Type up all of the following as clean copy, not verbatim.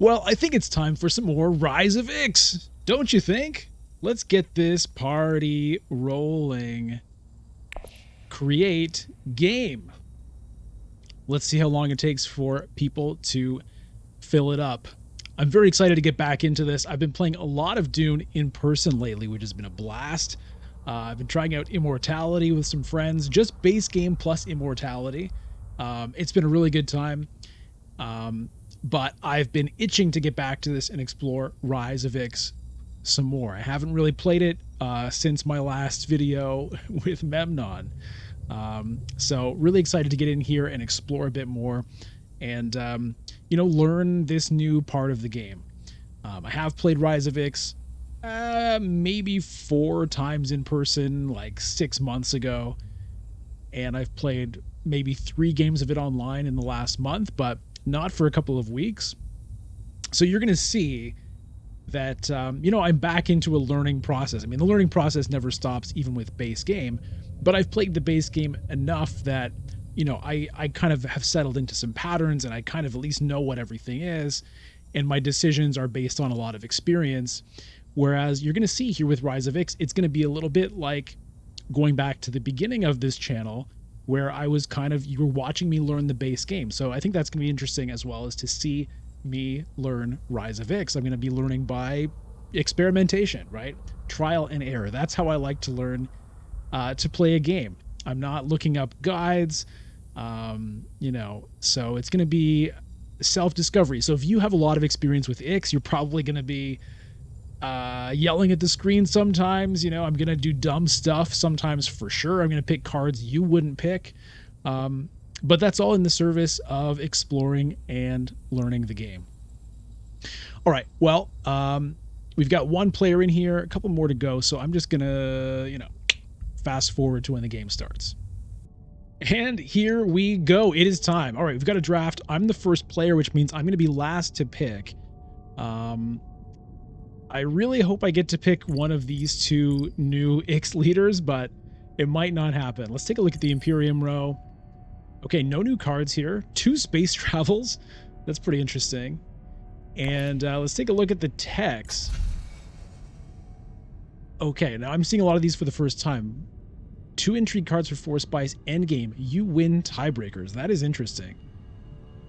Well, I think it's time for some more Rise of Ix, don't you think? Let's get this party rolling. Create game. Let's see how long it takes for people to fill it up. I'm very excited to get back into this. I've been playing a lot of Dune in person lately, which has been a blast. I've been trying out Immortality with some friends, just base game plus Immortality. It's been a really good time. But I've been itching to get back to this and explore Rise of Ix some more. I haven't really played it since my last video with Memnon. So really excited to get in here and explore a bit more and, learn this new part of the game. I have played Rise of Ix maybe 4 times in person, like 6 months ago. And I've played maybe 3 games of it online in the last month, but not for a couple of weeks. So you're going to see that, I'm back into a learning process. I mean, the learning process never stops, even with base game, but I've played the base game enough that, I kind of have settled into some patterns and I kind of at least know what everything is. And my decisions are based on a lot of experience. Whereas you're going to see here with Rise of Ix, it's going to be a little bit like going back to the beginning of this channel, where I was you were watching me learn the base game. So I think that's going to be interesting, as well as to see me learn Rise of Ix. I'm going to be learning by experimentation, right? Trial and error. That's how I like to learn to play a game. I'm not looking up guides, so it's going to be self-discovery. So if you have a lot of experience with Ix, you're probably going to be yelling at the screen sometimes. I'm gonna do dumb stuff sometimes, for sure. I'm gonna pick cards you wouldn't pick, but that's all in the service of exploring and learning the game. All right, well, we've got 1 player in here, a couple more to go, so I'm just gonna fast forward to when the game starts. And here we go. It is time. All right, we've got a draft. I'm the first player, which means I'm gonna be last to pick. I really hope I get to pick one of these 2 new Ix leaders, but it might not happen. Let's take a look at the Imperium row. Okay, no new cards here. 2 space travels. That's pretty interesting. And let's take a look at the text. Okay, now I'm seeing a lot of these for the first time. 2 intrigue cards for 4 spice. Endgame. You win tiebreakers. That is interesting.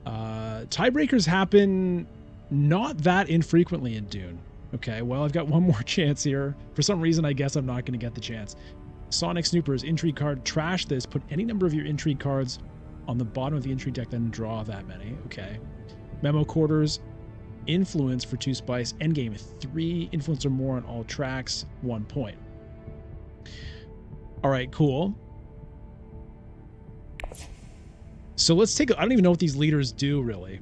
Tiebreakers happen not that infrequently in Dune. Okay, well, I've got 1 more chance here. For some reason, I guess I'm not going to get the chance. Sonic Snoopers, intrigue card, trash this, put any number of your intrigue cards on the bottom of the intrigue deck, then draw that many. Okay. Memo Quarters, influence for 2 spice, endgame, 3 influence or more on all tracks, 1 point. All right, cool. So let's take I don't even know what these leaders do, really.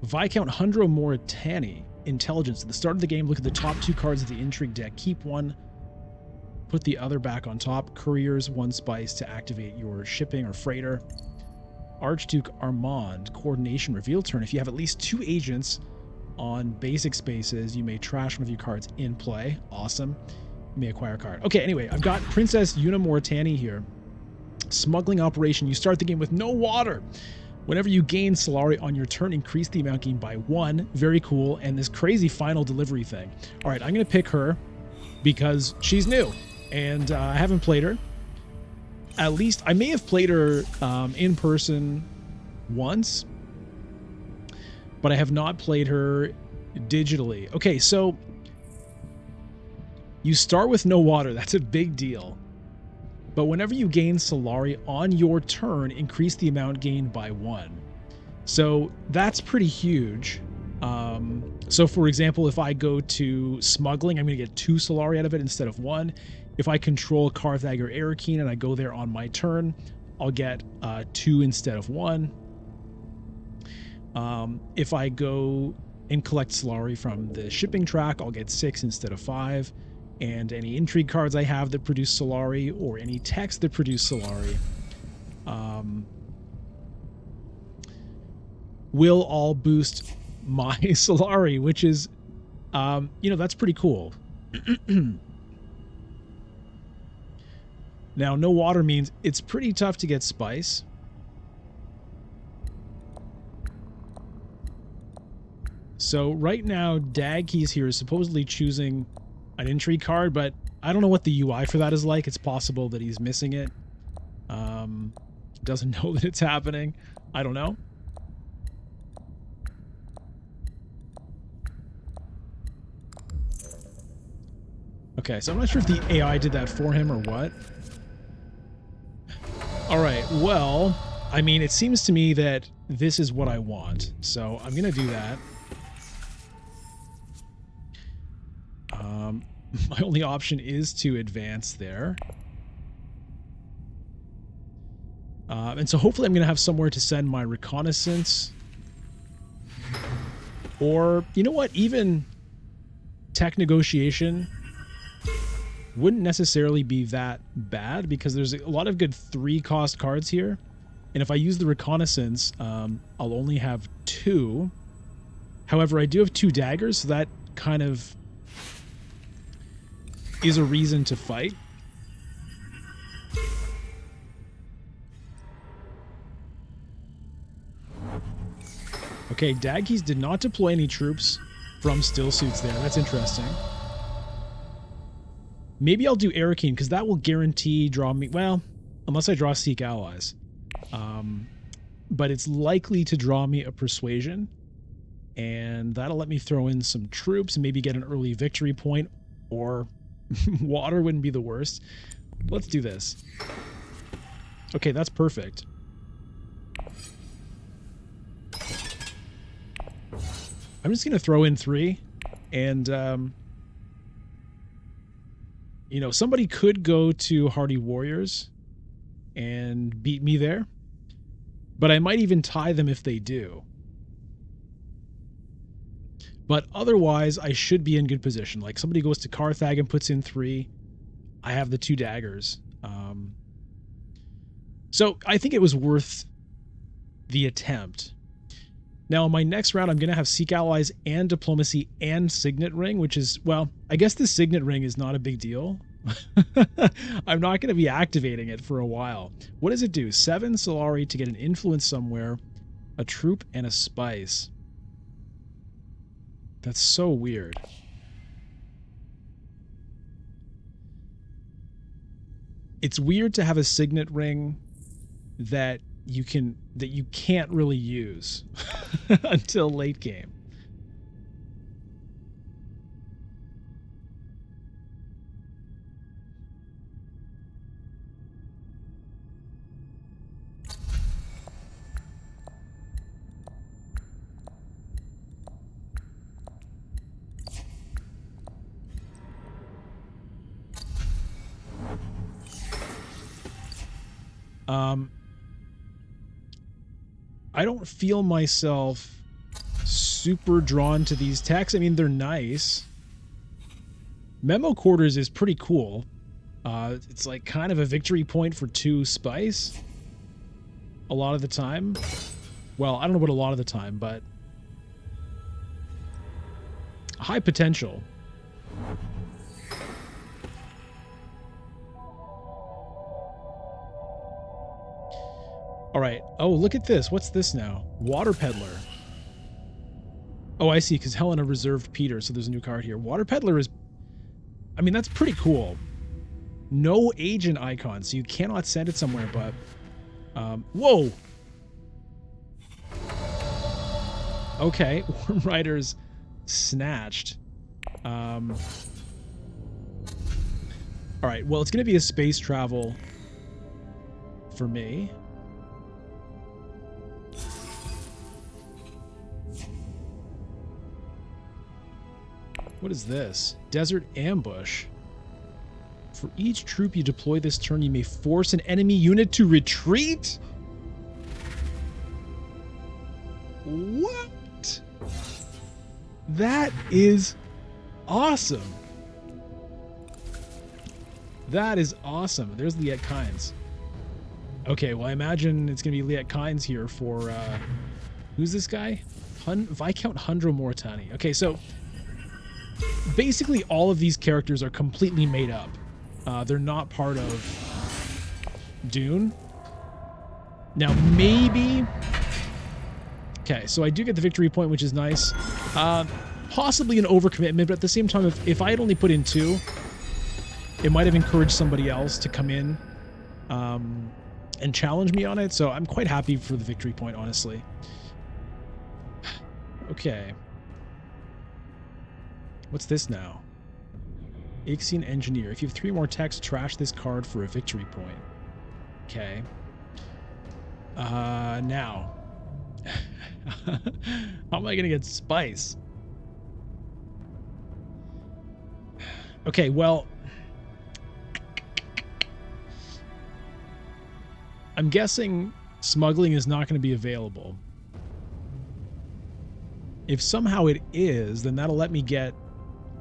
Viscount Hundro Moritani, intelligence. At the start of the game, look at the top 2 cards of the intrigue deck. Keep 1, put the other back on top. Couriers, 1 spice to activate your shipping or freighter. Archduke Armand, coordination, reveal turn. If you have at least 2 agents on basic spaces, you may trash one of your cards in play. Awesome. You may acquire a card. Okay, anyway, I've got Princess Yuna Moritani here. Smuggling operation. You start the game with no water. Whenever you gain Solari on your turn, increase the amount gained by 1. Very cool. And this crazy final delivery thing. All right, I'm going to pick her because she's new and I haven't played her. At least I may have played her in person once, but I have not played her digitally. Okay, so you start with no water. That's a big deal. But whenever you gain Solari on your turn, increase the amount gained by 1. So that's pretty huge. So for example, if I go to smuggling, I'm going to get 2 Solari out of it instead of 1. If I control Carthag or Arakeen and I go there on my turn, I'll get 2 instead of 1. If I go and collect Solari from the shipping track, I'll get 6 instead of 5. And any intrigue cards I have that produce Solari, or any text that produce Solari, will all boost my Solari, which is, that's pretty cool. Now, no water means it's pretty tough to get spice. So right now, Dagkeys here is supposedly choosing an intrigue card, but I don't know what the UI for that is like. It's possible that he's missing it. Doesn't know that it's happening. I don't know. Okay, so I'm not sure if the AI did that for him or what. All right, well, I mean, it seems to me that this is what I want, so I'm going to do that. My only option is to advance there. And so hopefully I'm going to have somewhere to send my reconnaissance. Or, you know what, even tech negotiation wouldn't necessarily be that bad because there's a lot of good 3-cost cards here. And if I use the reconnaissance, I'll only have 2. However, I do have 2 daggers, so that kind of is a reason to fight. Okay, Dagkeys did not deploy any troops from still suits there. That's interesting. Maybe I'll do Arakeen, because that will guarantee draw me... Well, unless I draw Seek Allies. But it's likely to draw me a Persuasion. And that'll let me throw in some troops and maybe get an early victory point. Or water wouldn't be the worst. Let's do this. Okay, that's perfect. I'm just going to throw in 3. And... you know, somebody could go to Hardy Warriors and beat me there, but I might even tie them if they do. But otherwise, I should be in good position. Like, somebody goes to Carthag and puts in 3. I have the 2 daggers. So I think it was worth the attempt. Now, in my next round, I'm going to have Seek Allies and Diplomacy and Signet Ring, which is, well, I guess the Signet Ring is not a big deal. I'm not going to be activating it for a while. What does it do? 7 Solari to get an influence somewhere, a troop, and a spice. That's so weird. It's weird to have a Signet Ring that you can't really use until late game. I don't feel myself super drawn to these techs. I mean, they're nice. Memo Quarters is pretty cool. It's like kind of a victory point for 2 spice. A lot of the time. Well, I don't know about a lot of the time, but high potential. All right. Oh, look at this. What's this now? Water Peddler. Oh, I see, because Helena reserved Peter, so there's a new card here. Water Peddler is... I mean, that's pretty cool. No agent icon, so you cannot send it somewhere, but... whoa! Okay, Worm Riders snatched. Alright, well, it's going to be a space travel for me. What is this? Desert Ambush. For each troop you deploy this turn, you may force an enemy unit to retreat? What? That is awesome. That is awesome. There's Liet Kynes. Okay, well, I imagine it's going to be Liet Kynes here for... who's this guy? Viscount Hundro Moritani. Okay, so... basically, all of these characters are completely made up. They're not part of Dune. Now, maybe Okay, so I do get the victory point, which is nice. Possibly an overcommitment, but at the same time, if I had only put in 2, it might have encouraged somebody else to come in and challenge me on it. So I'm quite happy for the victory point, honestly. Okay. What's this now? Ixian Engineer. If you have 3 more techs, trash this card for a victory point. Okay. Now. How am I gonna get spice? Okay, well, I'm guessing smuggling is not going to be available. If somehow it is, then that'll let me get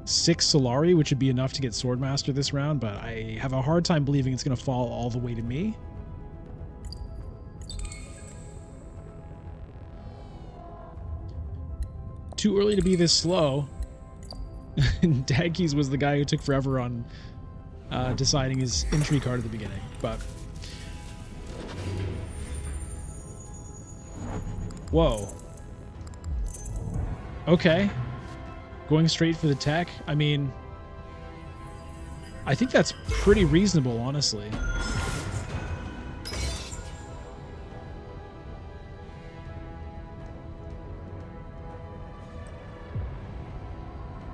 6 Solari, which would be enough to get Swordmaster this round, but I have a hard time believing it's going to fall all the way to me. Too early to be this slow. Dagkeys was the guy who took forever on deciding his entry card at the beginning, but... Whoa. Okay. Going straight for the tech? I mean... I think that's pretty reasonable, honestly.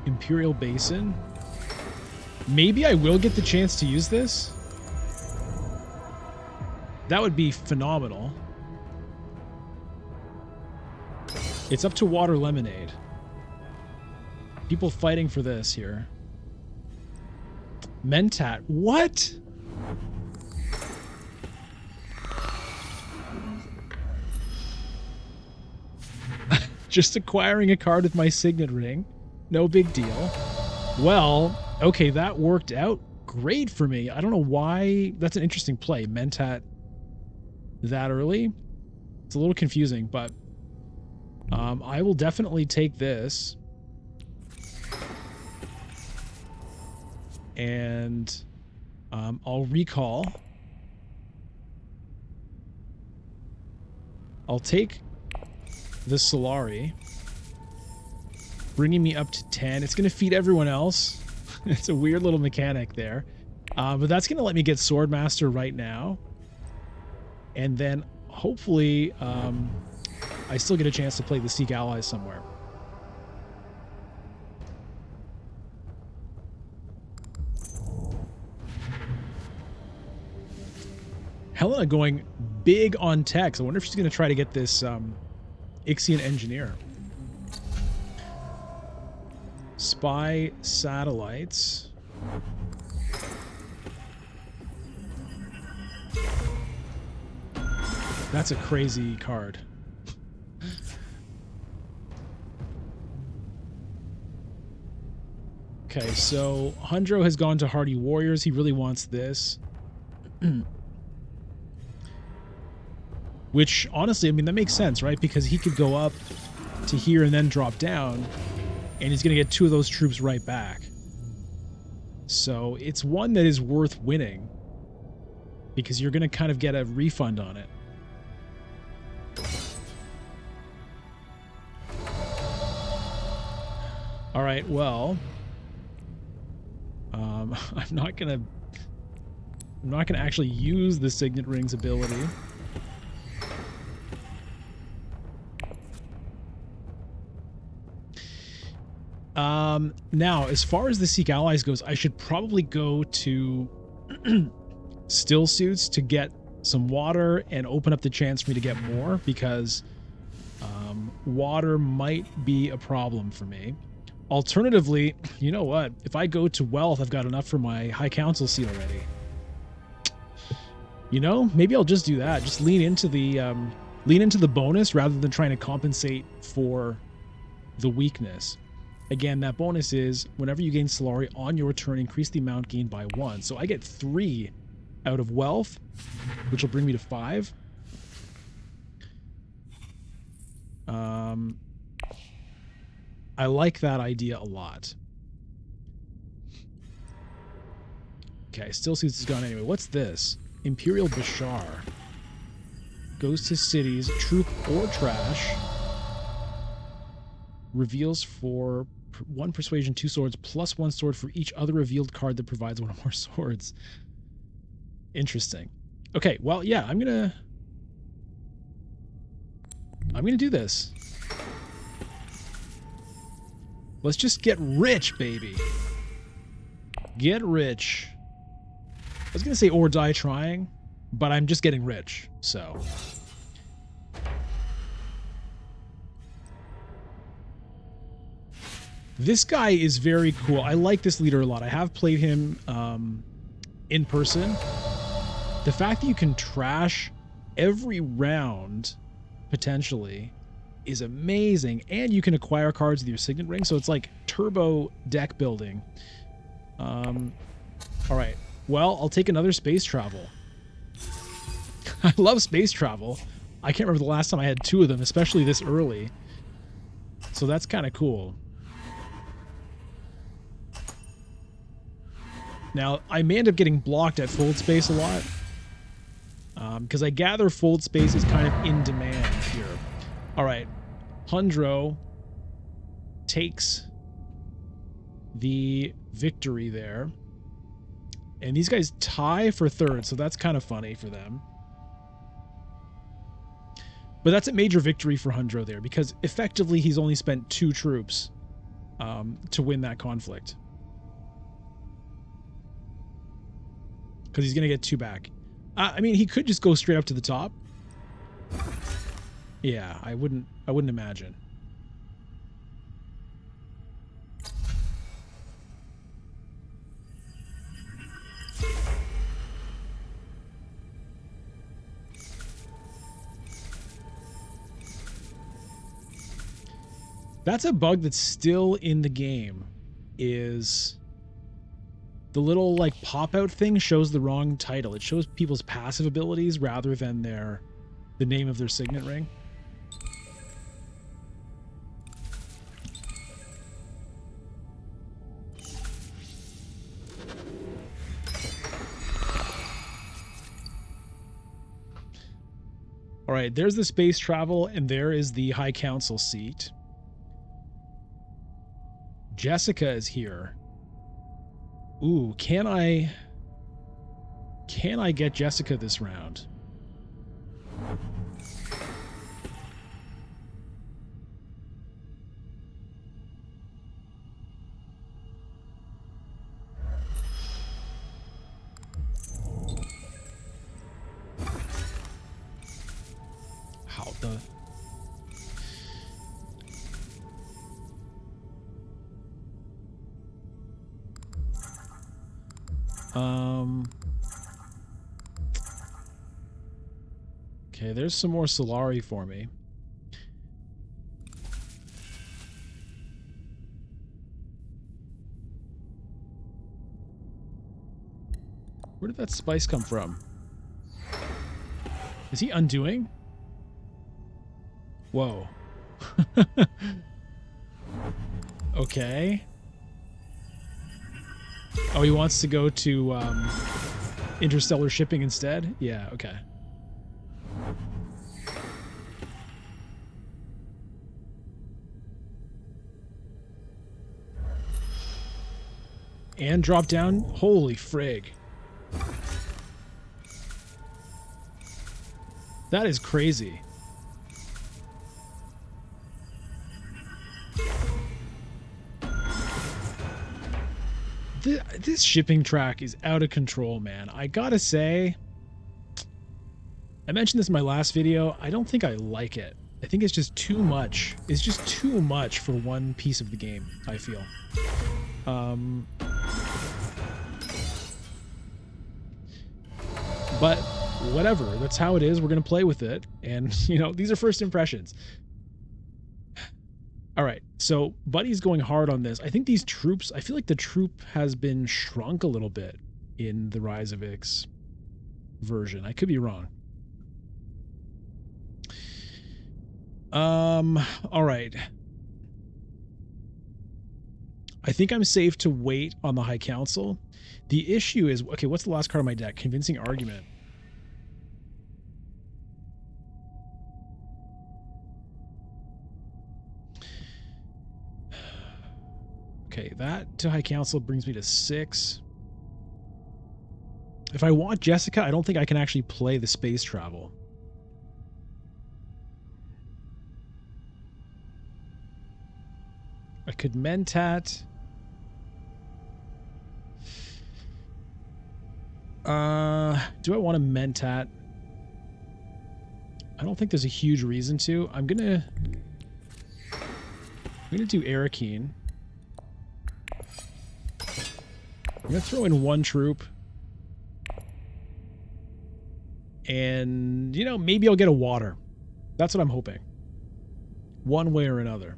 Imperial Basin. Maybe I will get the chance to use this. That would be phenomenal. It's up to Water Lemonade. People fighting for this here. Mentat. What? Just acquiring a card with my signet ring. No big deal. Well, okay, that worked out great for me. I don't know why. That's an interesting play. Mentat that early. It's a little confusing, but I will definitely take this. And I'll recall. I'll take the Solari, bringing me up to 10. It's going to feed everyone else. It's a weird little mechanic there. But that's going to let me get Swordmaster right now. And then hopefully I still get a chance to play the Seek Allies somewhere. Helena going big on tech. I wonder if she's going to try to get this Ixian Engineer. Spy satellites. That's a crazy card. Okay, so Hundro has gone to Hardy Warriors. He really wants this. Which, honestly, I mean, that makes sense, right? Because he could go up to here and then drop down, and he's going to get 2 of those troops right back. So it's one that is worth winning, because you're going to kind of get a refund on it. All right, well, I'm not gonna actually use the Signet Ring's ability. Now, as far as the Seek Allies goes, I should probably go to Still Suits to get some water and open up the chance for me to get more, because water might be a problem for me. Alternatively, you know what? If I go to Wealth, I've got enough for my High Council seat already. You know, maybe I'll just do that. Just lean into the bonus rather than trying to compensate for the weakness. Again, that bonus is whenever you gain Solari on your turn, increase the amount gained by 1. So I get 3 out of Wealth, which will bring me to 5. I like that idea a lot. Okay, Still Suits is gone anyway. What's this? Imperial Bashar. Goes to cities, troop or trash. reveals for 1 persuasion, 2 swords, plus 1 sword for each other revealed card that provides 1 or more swords. Interesting. Okay, well, yeah, I'm gonna do this. Let's just get rich, baby. Get rich. I was gonna say or die trying, but I'm just getting rich, so. This guy is very cool. I like this leader a lot. I have played him in person. The fact that you can trash every round, potentially, is amazing. And you can acquire cards with your signet ring, so it's like turbo deck building. All right. Well, I'll take another space travel. I love space travel. I can't remember the last time I had 2 of them, especially this early. So that's kind of cool. Now, I may end up getting blocked at fold space a lot, because I gather fold space is kind of in demand here. All right. Hundro takes the victory there. And these guys tie for 3rd, so that's kind of funny for them. But that's a major victory for Hundro there, because effectively he's only spent 2 troops to win that conflict. Because he's going to get 2 back. I mean, he could just go straight up to the top. Yeah, I wouldn't imagine. That's a bug that's still in the game, is the little like pop-out thing shows the wrong title. It shows people's passive abilities rather than the name of their signet ring. All right, there's the space travel, and there is the High Council seat. Jessica is here. Ooh, can I get Jessica this round? How the... Okay, there's some more Solari for me. Where did that spice come from? Is he undoing? Whoa. Okay. Oh, he wants to go to interstellar shipping instead? Yeah, okay. And drop down? Holy frig. That is crazy. This shipping track is out of control, man. I gotta say, I mentioned this in my last video. I don't think I like it. I think it's just too much. It's just too much for one piece of the game, I feel. But whatever, that's how it is. We're going to play with it. And, you know, these are first impressions. All right, so Buddy's going hard on this. I think these troops, I feel like the troop has been shrunk a little bit in the Rise of Ix version. I could be wrong. All right. I think I'm safe to wait on the High Council. The issue is, okay, what's the last card on my deck? Convincing Argument. Okay, that to High Council brings me to 6. If I want Jessica, I don't think I can actually play the space travel. I could Mentat. Do I want to Mentat? I don't think there's a huge reason to. I'm gonna do Arakeen. I'm gonna throw in 1 troop. And, you know, maybe I'll get a water. That's what I'm hoping. One way or another.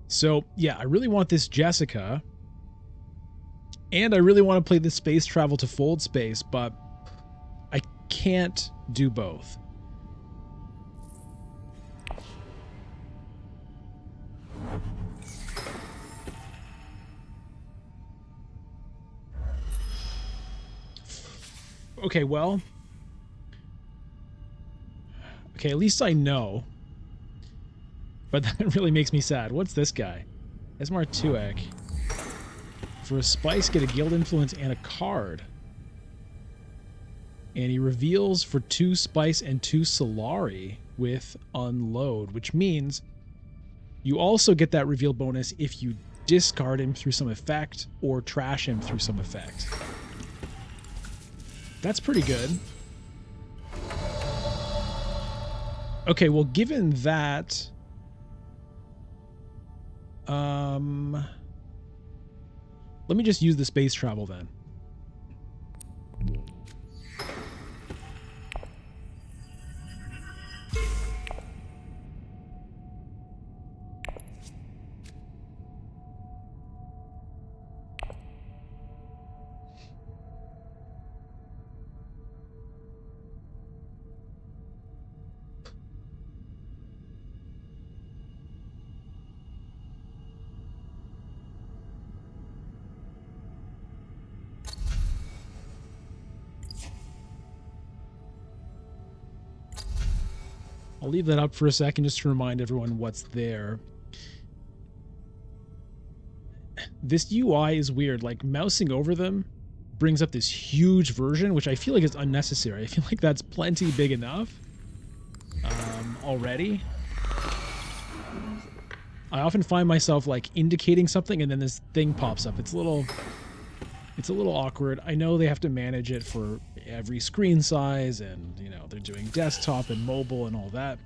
So, yeah, I really want this Jessica. And I really want to play the space travel to fold space, but I can't do both. Okay, well. Okay, at least I know. But that really makes me sad. What's this guy? Esmar Tuek. For a spice, get a guild influence and a card. And he reveals for 2 spice and 2 Solari with unload, which means you also get that reveal bonus if you discard him through some effect or trash him through some effect. That's pretty good. Okay, well, given that... let me just use the space travel then. I'll leave that up for a second just to remind everyone what's there. This UI is weird. Like, mousing over them brings up this huge version, which I feel like is unnecessary. I feel like that's plenty big enough already. I often find myself, like, indicating something and then this thing pops up. It's a little awkward. I know they have to manage it for every screen size and, you know, they're doing desktop and mobile and all that.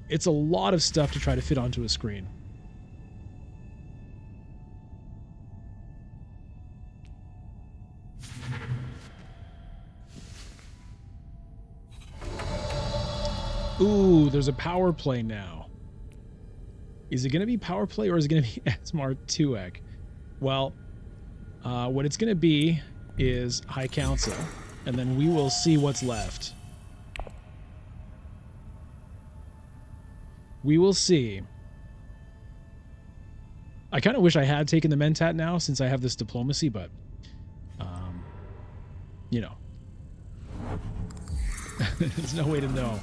It's a lot of stuff to try to fit onto a screen. Ooh, there's a power play now. Is it going to be power play or is it going to be Esmar Tuek? Well, what it's going to be is High Council, and then we will see what's left. We will see. I kind of wish I had taken the Mentat now since I have this diplomacy, but, you know. There's no way to know.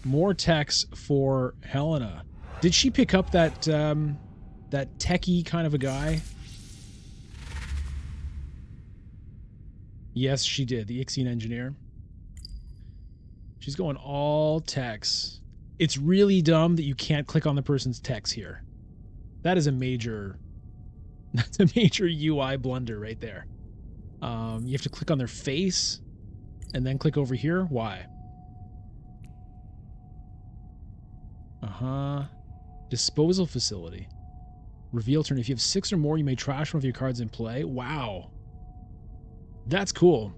More text for Helena. Did she pick up that that techie kind of a guy? Yes, she did. The Ixian engineer. She's going all text. It's really dumb that you can't click on the person's text here. That is a major... That's a major UI blunder right there. You have to click on their face and then click over here. Why? Disposal facility. Reveal turn. If you have 6 or more, you may trash one of your cards in play. Wow. That's cool.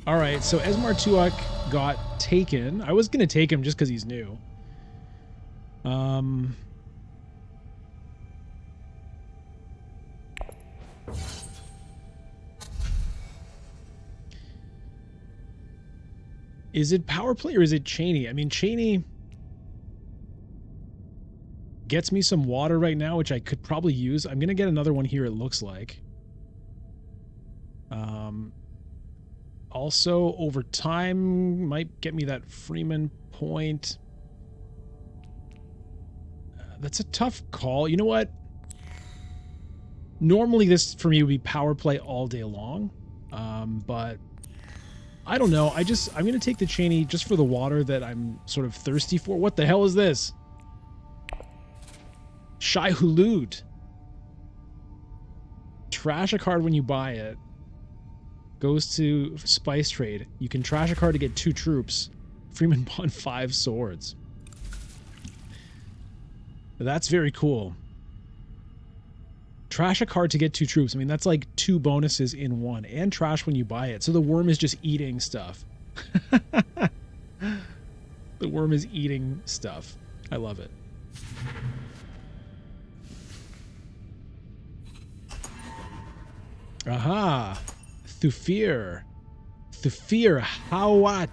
Alright, so Esmar Tuek got taken. I was going to take him just because he's new. Is it power play or is it Cheney? I mean, Cheney gets me some water right now, which I could probably use. I'm going to get another one here, it looks like. Also, over time, might get me that Freeman point. That's a tough call. You know what? Normally, this for me would be power play all day long. But I don't know. I'm going to take the Cheney just for the water that I'm sort of thirsty for. What the hell is this? Shai Hulud. Trash a card when you buy it. Goes to Spice Trade. You can trash a card to get 2 troops. Freeman Bond 5 swords. That's very cool. Trash a card to get 2 troops. I mean, that's like 2 bonuses in 1. And trash when you buy it. So the worm is just eating stuff. The worm is eating stuff. I love it. Aha. Thufir. Thufir Hawat.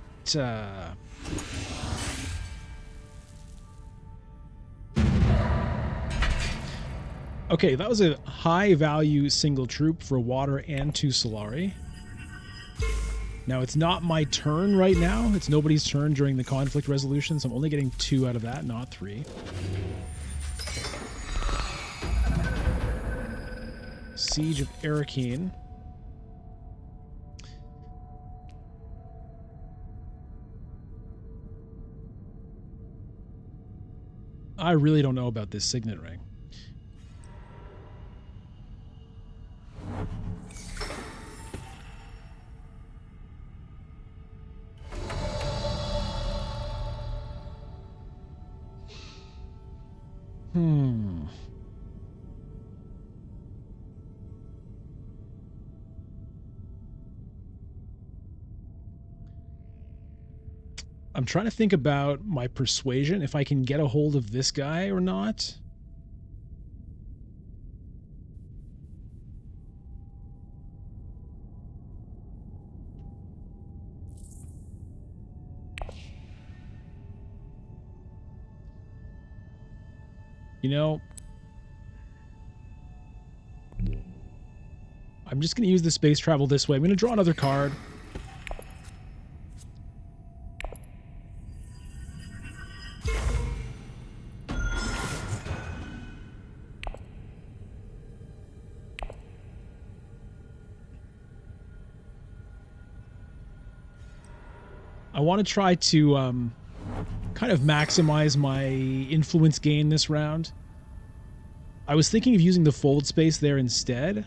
Okay, that was a high value single troop for water and 2 Solari. Now, it's not my turn right now. It's nobody's turn during the conflict resolution, so I'm only getting 2 out of that, not 3. Siege of Arakeen. I really don't know about this signet ring. I'm trying to think about my persuasion, if I can get a hold of this guy or not. You know, I'm just going to use the space travel this way. I'm going to draw another card. I want to try to kind of maximize my influence gain this round. I was thinking of using the fold space there instead,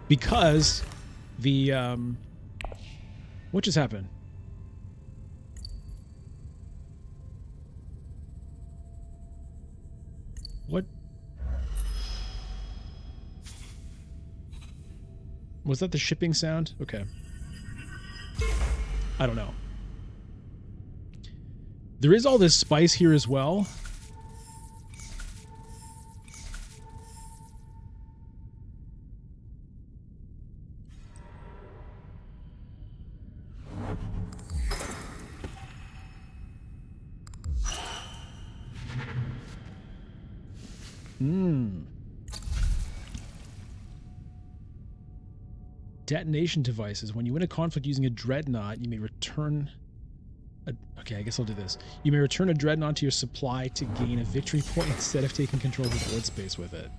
because the what just happened? What was that? The shipping sound? Okay. I don't know. There is all this spice here as well. Detonation devices. When you win a conflict using a dreadnought, you may return... Okay, I guess I'll do this. You may return a dreadnought to your supply to gain a victory point instead of taking control of the board space with it.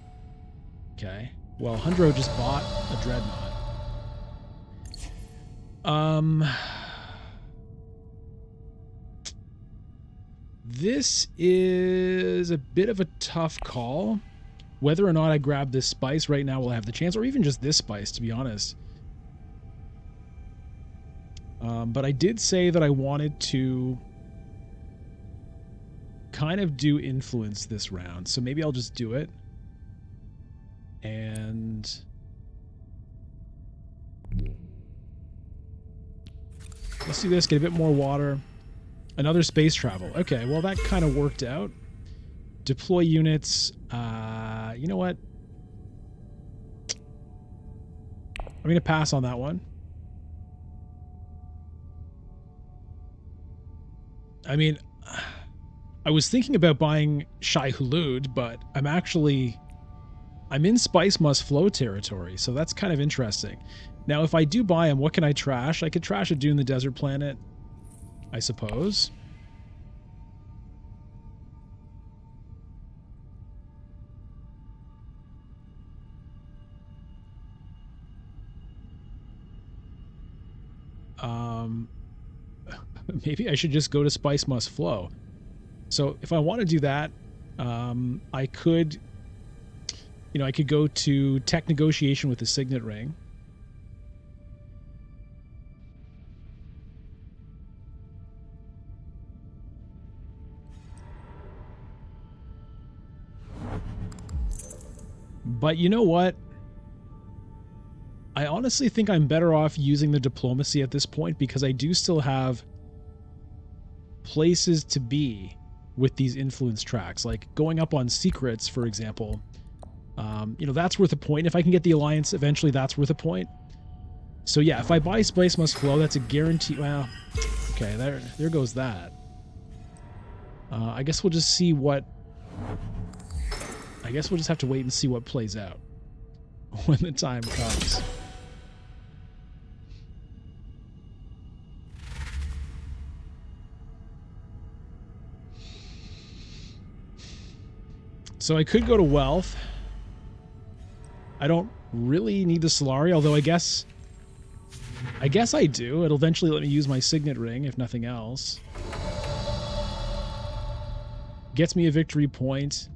Okay. Well, Hundro just bought a dreadnought. This is a bit of a tough call. Whether or not I grab this spice right now will have the chance, or even just this spice, to be honest. But I did say that I wanted to kind of do influence this round, so maybe I'll just do it. And let's do this, get a bit more water. Another space travel. Okay, well that kind of worked out. Deploy units. You know what? I'm going to pass on that one. I mean, I was thinking about buying Shai Hulud, but I'm in Spice Must Flow territory, so that's kind of interesting. Now, if I do buy him, what can I trash? I could trash a Dune the Desert Planet, I suppose. Maybe I should just go to Spice Must Flow. So if I want to do that, I could, I could go to Tech Negotiation with the Signet Ring. But you know what? I honestly think I'm better off using the diplomacy at this point because I do still have places to be with these influence tracks. Like going up on secrets, for example, that's worth a point. If I can get the alliance eventually, that's worth a point. So yeah, if I buy Spice Must Flow, that's a guarantee. Well, okay, there goes that. I guess we'll just see what... I guess we'll just have to wait and see what plays out when the time comes. So I could go to Wealth. I don't really need the Solari, although I guess I do. It'll eventually let me use my Signet Ring, if nothing else. Gets me a victory point.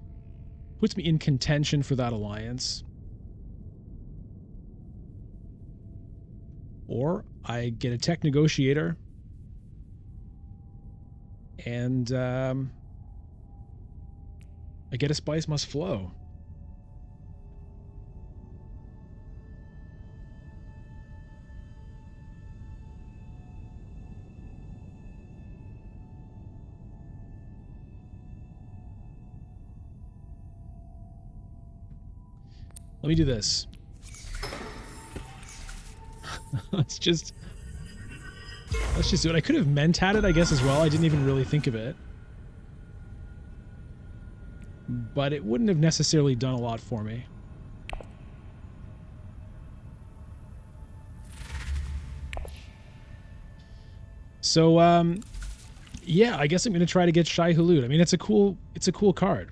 Puts me in contention for that alliance. Or I get a Tech Negotiator. And I get a Spice Must Flow. Let me do this. let's just do it. I could have mentat it, I guess, as well. I didn't even really think of it. But it wouldn't have necessarily done a lot for me. So, yeah, I guess I'm going to try to get Shai Hulud. I mean, it's a cool card.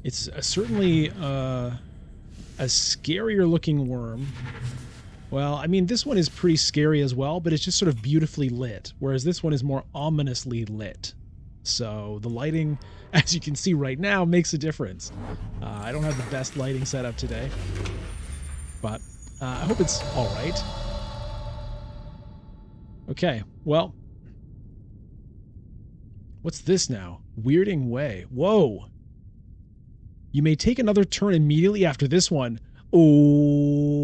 It's certainly a scarier looking worm. Well, I mean, this one is pretty scary as well, but it's just sort of beautifully lit, whereas this one is more ominously lit. So the lighting, as you can see right now, makes a difference. I don't have the best lighting setup today, but I hope it's all right. Okay, well, what's this now? Weirding Way. Whoa! You may take another turn immediately after this one. What?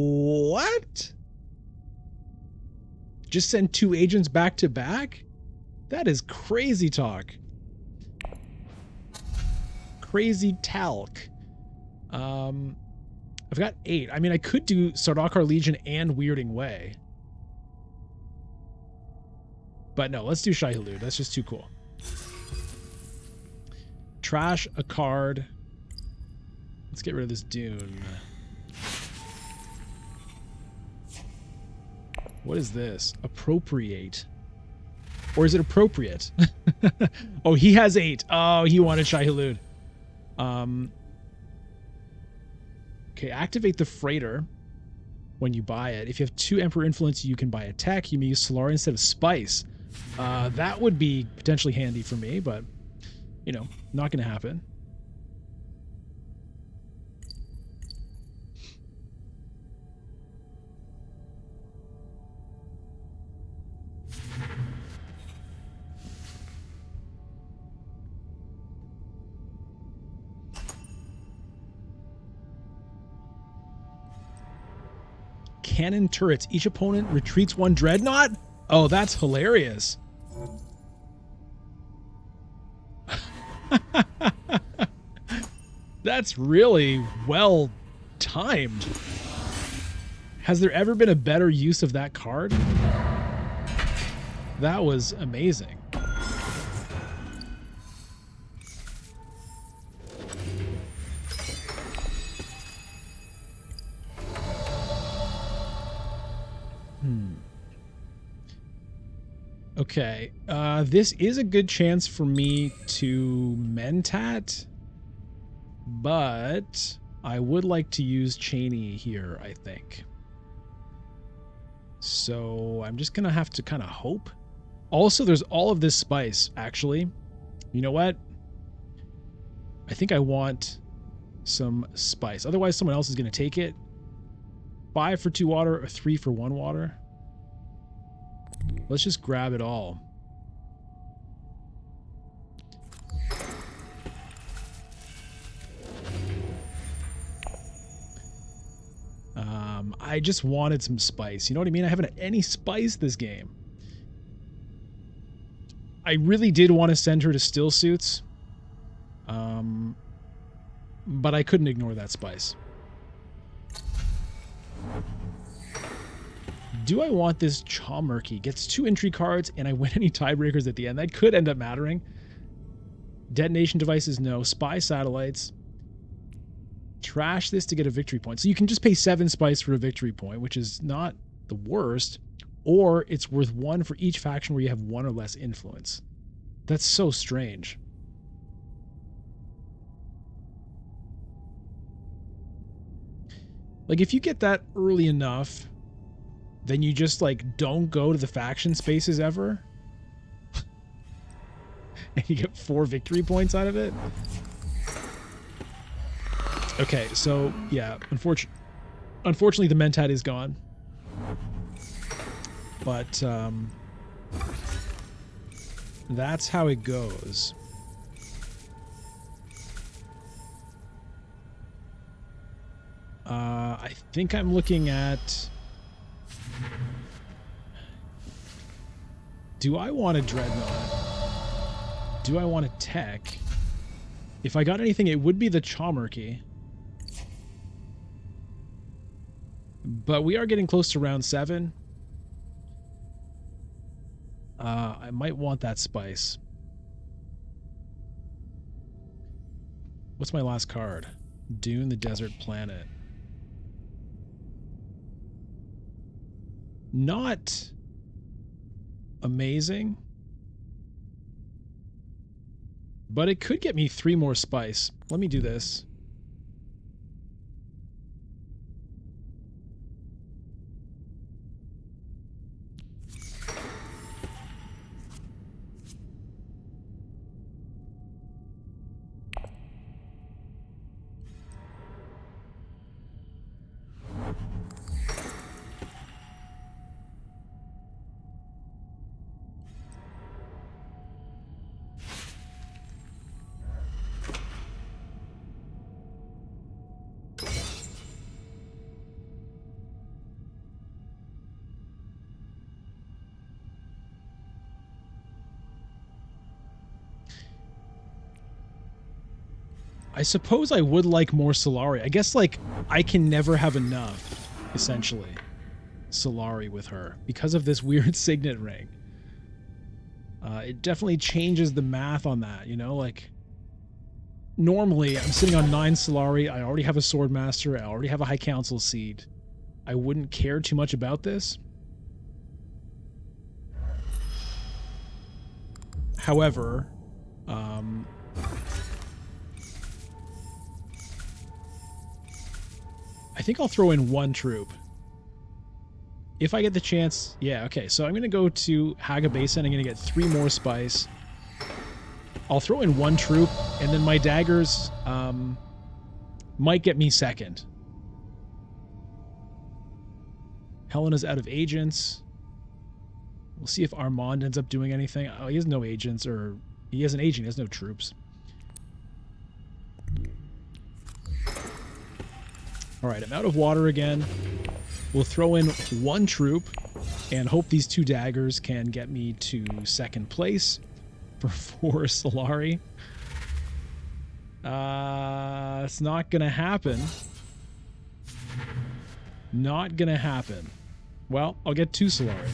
Just send 2 agents back to back? That is crazy talk. Crazy talc. I've got 8. I mean, I could do Sardaukar Legion and Weirding Way. But no, let's do Shai Hulud. That's just too cool. Trash a card. Let's get rid of this Dune. What is this? Appropriate. Or is it appropriate? Oh, he has 8. Oh, he wanted Shai Hulud. Okay, activate the freighter when you buy it. If you have 2 Emperor Influence, you can buy a tech. You may use Solari instead of Spice. That would be potentially handy for me, but, not going to happen. Cannon turrets. Each opponent retreats 1 dreadnought? Oh, that's hilarious. That's really well timed. Has there ever been a better use of that card? That was amazing. Okay, this is a good chance for me to Mentat, but I would like to use Cheney here, I think. So I'm just going to have to kind of hope. Also, there's all of this spice, actually. You know what? I think I want some spice. Otherwise, someone else is going to take it. 5 for 2 water or 3 for 1 water. Let's just grab it all. I just wanted some spice. You know what I mean? I haven't had any spice this game. I really did want to send her to still suits. But I couldn't ignore that spice. Do I want this Chomurky? Gets 2 entry cards, and I win any tiebreakers at the end. That could end up mattering. Detonation devices, no. Spy satellites. Trash this to get a victory point. So you can just pay 7 spice for a victory point, which is not the worst. Or it's worth 1 for each faction where you have 1 or less influence. That's so strange. Like, if you get that early enough, then you just, like, don't go to the faction spaces ever. And you get 4 victory points out of it. Okay, so, yeah, unfortunately the Mentat is gone. But, that's how it goes. I think I'm looking at... Do I want a Dreadnought? Do I want a Tech? If I got anything, it would be the Chomurky. But we are getting close to round 7. I might want that spice. What's my last card? Dune the Desert Planet. Not amazing. But it could get me 3 more spice. Let me do this. I suppose I would like more Solari. I guess, like, I can never have enough, essentially, Solari with her because of this weird signet ring. It definitely changes the math on that, you know? Like, normally, I'm sitting on 9 Solari. I already have a Swordmaster. I already have a High Council seat. I wouldn't care too much about this. However, I think I'll throw in 1 troop. If I get the chance. Yeah, okay. So I'm going to go to Haga Basin. I'm going to get 3 more spice. I'll throw in 1 troop, and then my daggers might get me 2nd. Helena's out of agents. We'll see if Armand ends up doing anything. Oh, he has no agents, or he has an agent. He has no troops. All right, I'm out of water again. We'll throw in 1 troop and hope these 2 daggers can get me to 2nd place for 4 Solari. It's not going to happen. Not going to happen. Well, I'll get 2 Solari.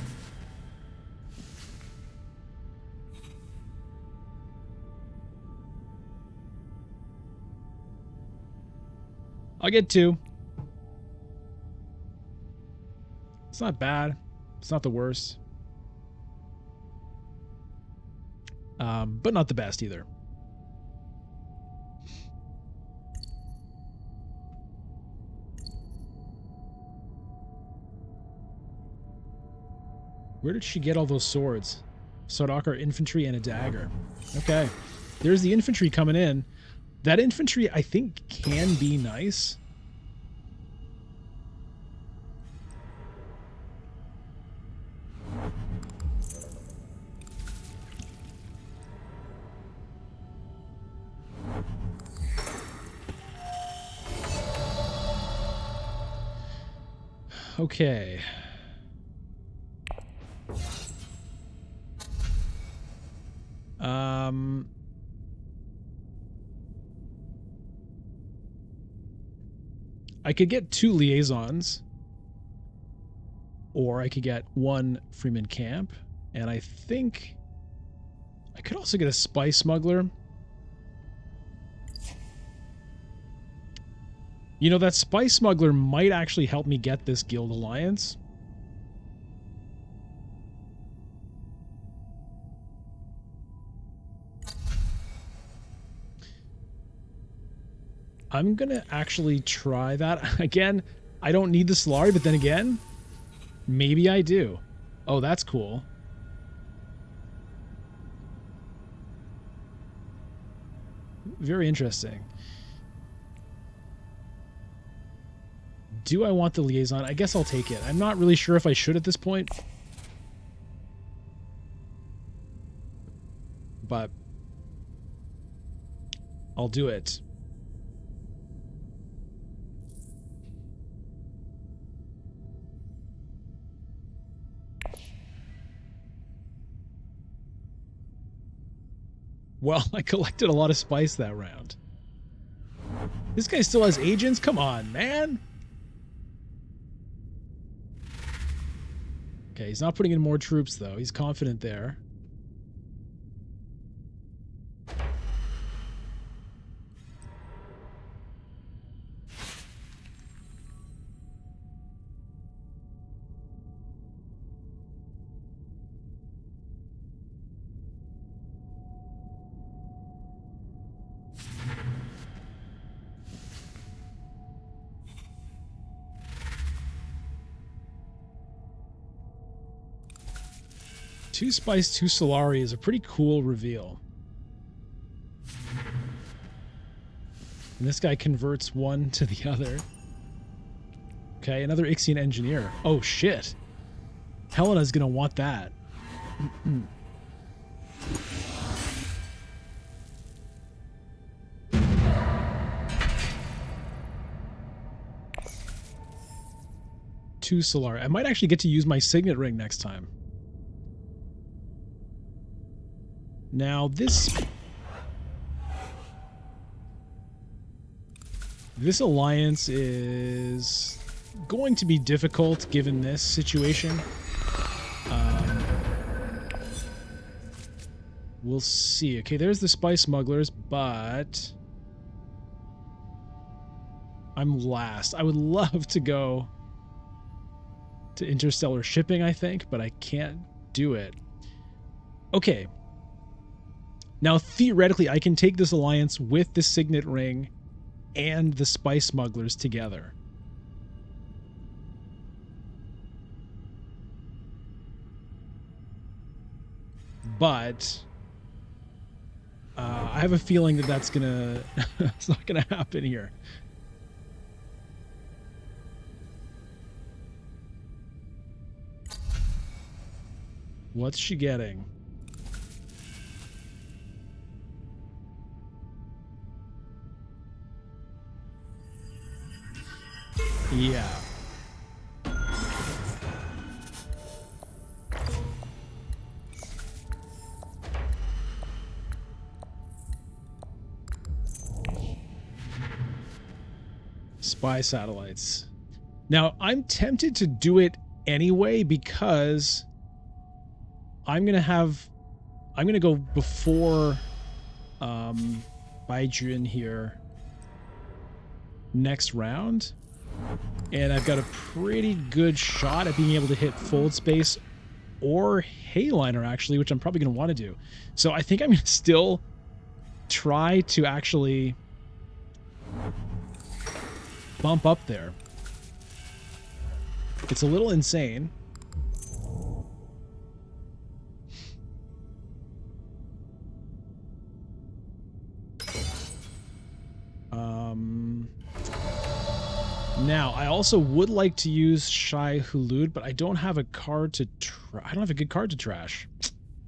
I'll get 2. It's not bad. It's not the worst. But not the best either. Where did she get all those swords? Sodakar infantry and a dagger. Okay. There's the infantry coming in. That infantry, I think, can be nice. Okay. I could get 2 liaisons, or I could get 1 Freeman Camp, and I think I could also get a spy smuggler. You know, that spy smuggler might actually help me get this guild alliance. I'm going to actually try that. Again, I don't need the Solari, but then again, maybe I do. Oh, that's cool. Very interesting. Do I want the liaison? I guess I'll take it. I'm not really sure if I should at this point. But I'll do it. Well, I collected a lot of spice that round. This guy still has agents? Come on, man. Okay, he's not putting in more troops, though. He's confident there. Two spice, 2 Solari is a pretty cool reveal. And this guy converts one to the other. Okay, another Ixian engineer. Oh, shit. Helena's gonna want that. Two Solari. I might actually get to use my signet ring next time. Now, this alliance is going to be difficult given this situation. We'll see. Okay, there's the spice smugglers, but I'm last. I would love to go to interstellar shipping, I think, but I can't do it. Okay. Now, theoretically, I can take this alliance with the signet ring and the spice smugglers together. But I have a feeling that that's gonna it's not gonna happen here. What's she getting? Yeah. Spy satellites. Now, I'm tempted to do it anyway because I'm going to go before Baijun here next round. And I've got a pretty good shot at being able to hit Fold Space or Hayliner, actually, which I'm probably going to want to do. So I think I'm going to still try to actually bump up there. It's a little insane. Now, I also would like to use Shai Hulud, but I don't have a card to I don't have a good card to trash.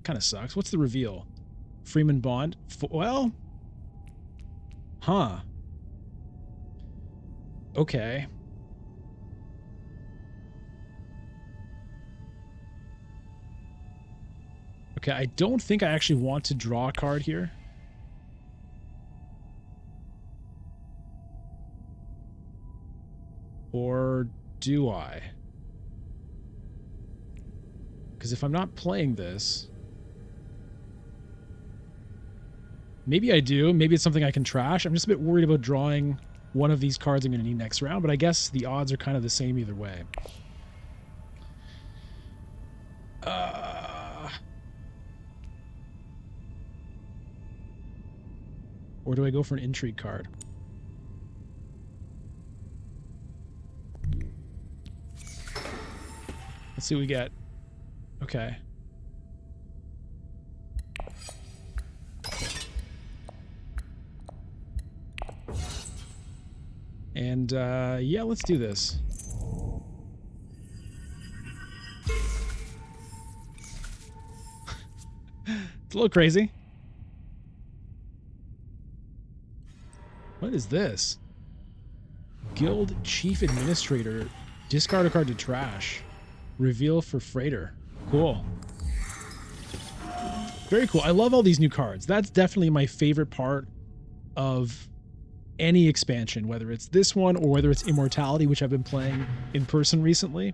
Kind of sucks. What's the reveal? Freeman Bond? Well, huh. Okay. Okay, I don't think I actually want to draw a card here. Or do I? Because if I'm not playing this... Maybe I do. Maybe it's something I can trash. I'm just a bit worried about drawing one of these cards I'm going to need next round, but I guess the odds are kind of the same either way. Or do I go for an intrigue card? Let's see what we get. Okay. And, yeah, let's do this. It's a little crazy. What is this? Guild Chief Administrator. Discard a card to trash. Reveal for Freighter. Cool. Very cool. I love all these new cards. That's definitely my favorite part of any expansion, whether it's this one or whether it's Immortality, which I've been playing in person recently.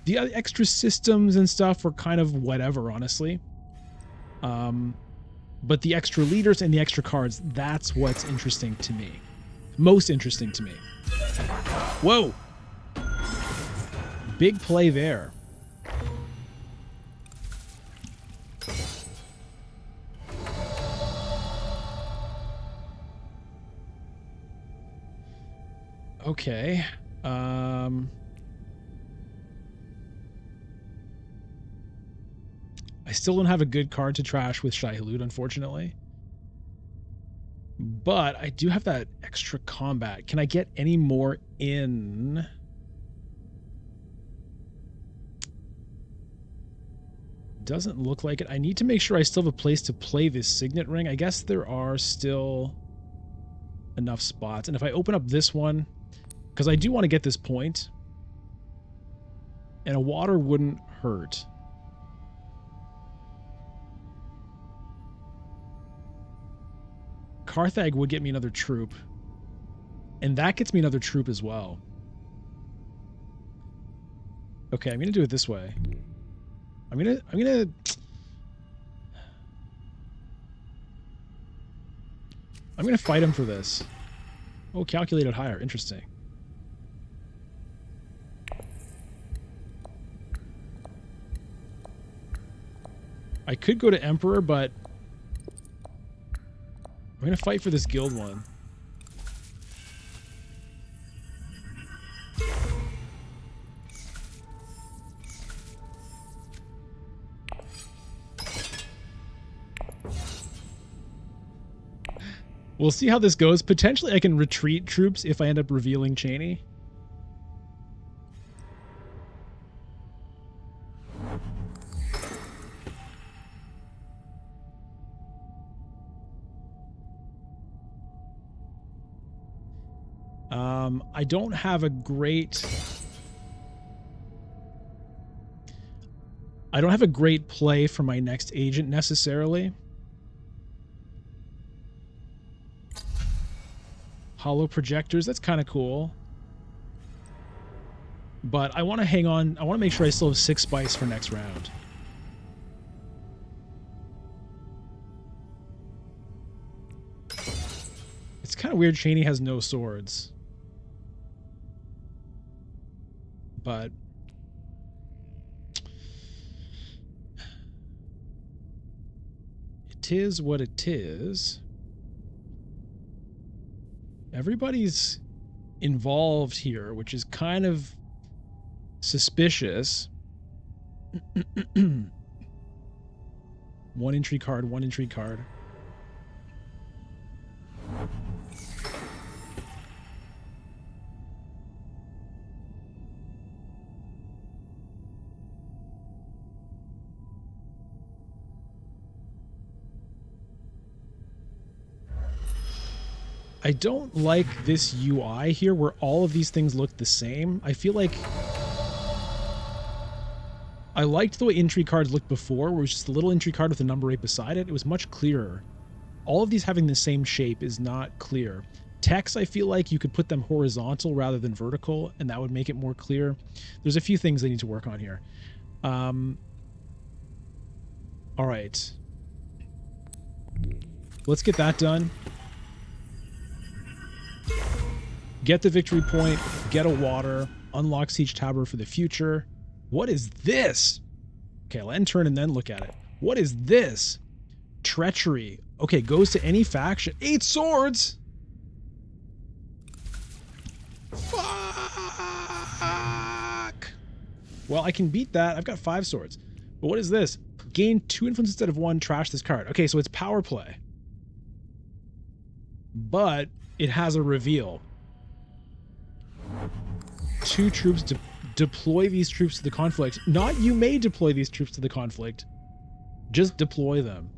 The other extra systems and stuff were kind of whatever, honestly. But the extra leaders and the extra cards, that's what's interesting to me. Most interesting to me. Whoa! Big play there. Okay. I still don't have a good card to trash with Shai Hulud, unfortunately. But I do have that extra combat. Can I get any more in? Doesn't look like it. I need to make sure I still have a place to play this Signet Ring. I guess there are still enough spots. And if I open up this one, because I do want to get this point, and a water wouldn't hurt. Carthag would get me another troop. And that gets me another troop as well. Okay, I'm going to do it this way. I'm going to fight him for this. Oh, calculated higher. Interesting. I could go to Emperor, but I'm going to fight for this guild one. We'll see how this goes. Potentially I can retreat troops if I end up revealing Cheney. I don't have a great... I don't have a great play for my next agent necessarily. Hollow projectors, that's kind of cool. But I want to hang on. I want to make sure I still have 6 spice for next round. It's kind of weird Cheney has no swords. but it is what it is. Everybody's involved here, which is kind of suspicious. One intrigue card, one intrigue card. I don't like this UI here where all of these things look the same. I feel like I liked the way intrigue cards looked before, where it was just a little intrigue card with a number 8 beside it. It was much clearer. All of these having the same shape is not clear. Text, I feel like you could put them horizontal rather than vertical, and that would make it more clear. There's a few things they need to work on here. All right. Let's get that done. Get the victory point, get a water, unlock Siege Tower for the future. What is this? Okay, I'll end turn and then look at it. What is this? Treachery. Okay, goes to any faction. 8 swords! Fuck! Well, I can beat that. I've got 5 swords. But what is this? Gain 2 influence instead of 1, trash this card. Okay, so it's power play. But it has a reveal. 2 troops to deploy these troops to the conflict. Not you may deploy these troops to the conflict. Just deploy them.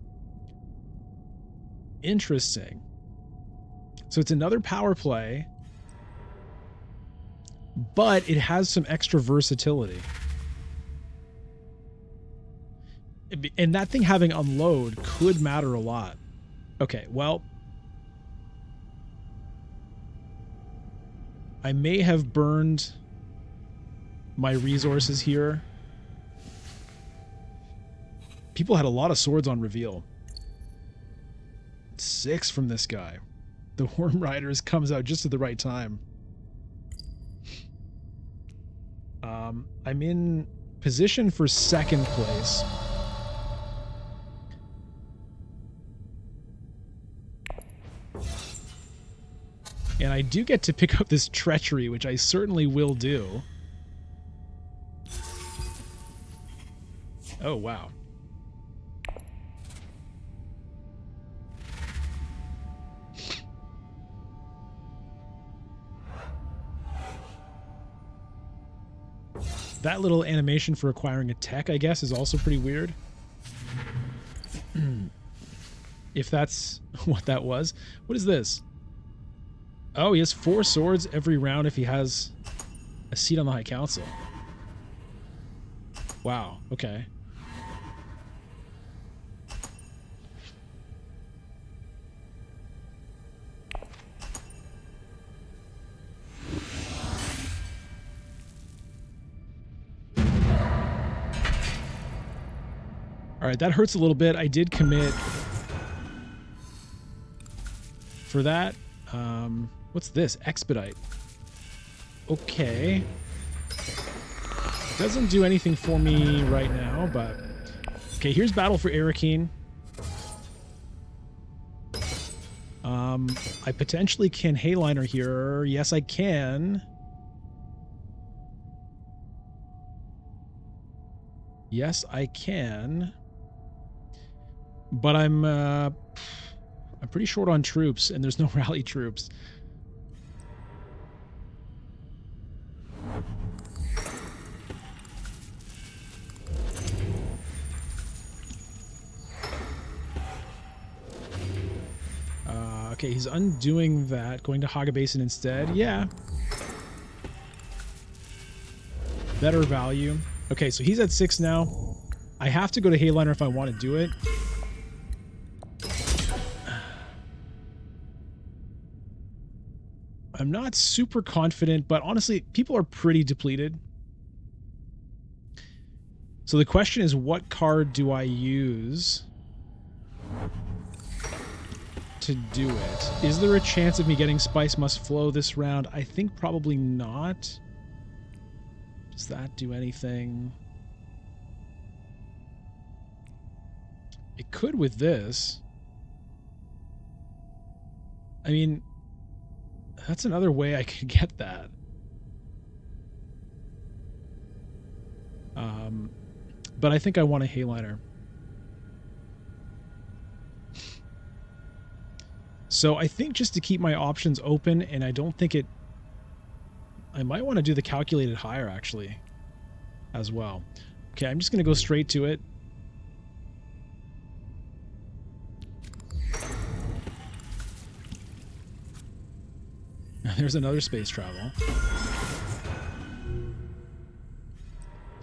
Interesting. So it's another power play, but it has some extra versatility. And that thing having unload could matter a lot. Okay, well, I may have burned my resources here. People had a lot of swords on reveal. 6 from this guy. The Worm Riders comes out just at the right time. I'm in position for 2nd place. And I do get to pick up this treachery, which I certainly will do. Oh, wow. That little animation for acquiring a tech, I guess, is also pretty weird. If that's what that was. What is this? Oh, he has 4 swords every round if he has a seat on the High Council. Wow, okay. All right, that hurts a little bit. I did commit for that. What's this? Expedite. Okay. Doesn't do anything for me right now, but... Okay, here's Battle for Arakeen. I potentially can Hayliner here. Yes, I can. Yes, I can. But I'm pretty short on troops, and there's no rally troops. Okay, he's undoing that, going to Haga Basin instead. Yeah. Better value. Okay, so he's at 6 now. I have to go to Hayliner if I want to do it. I'm not super confident, but honestly, people are pretty depleted. So the question is, what card do I use to do it? Is there a chance of me getting Spice Must Flow this round? I think probably not. Does that do anything? It could with this. I mean, that's another way I could get that. But I think I want a Hayliner. So I think just to keep my options open, and I don't think it... I might want to do the calculated higher, actually, as well. Okay, I'm just going to go straight to it. There's another space travel.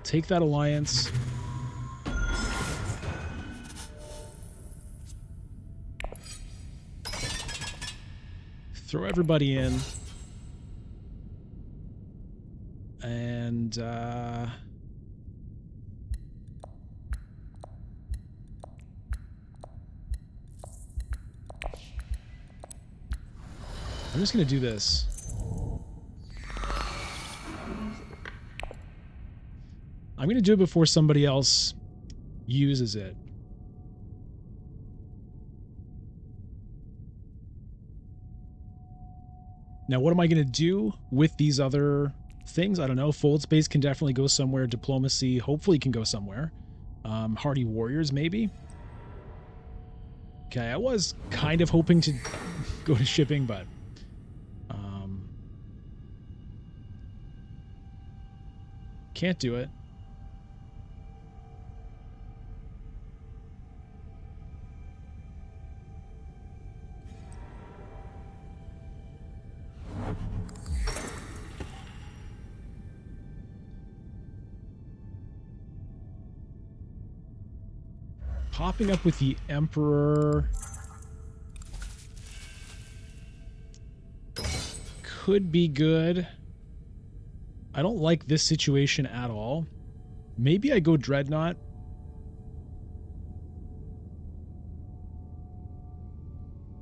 Take that alliance. Throw everybody in. And, I'm just going to do this. I'm going to do it before somebody else uses it. Now, what am I going to do with these other things? I don't know. Fold space can definitely go somewhere. Diplomacy hopefully can go somewhere. Hardy warriors, maybe. Okay, I was kind of hoping to go to shipping, but... can't do it. Popping up with the Emperor could be good. I don't like this situation at all. Maybe I go Dreadnought.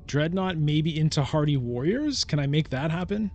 Dreadnought maybe into Hardy Warriors? Can I make that happen?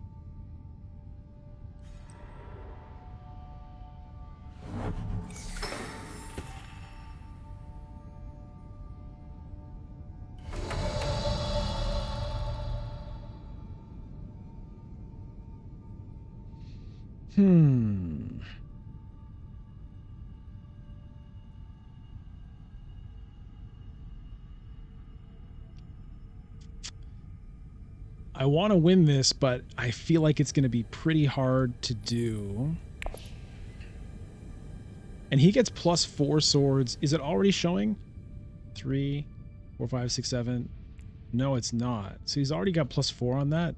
I want to win this, but I feel like it's going to be pretty hard to do. And he gets +4 swords. Is it already showing? 3, 4, 5, 6, 7. No, it's not. So he's already got +4 on that.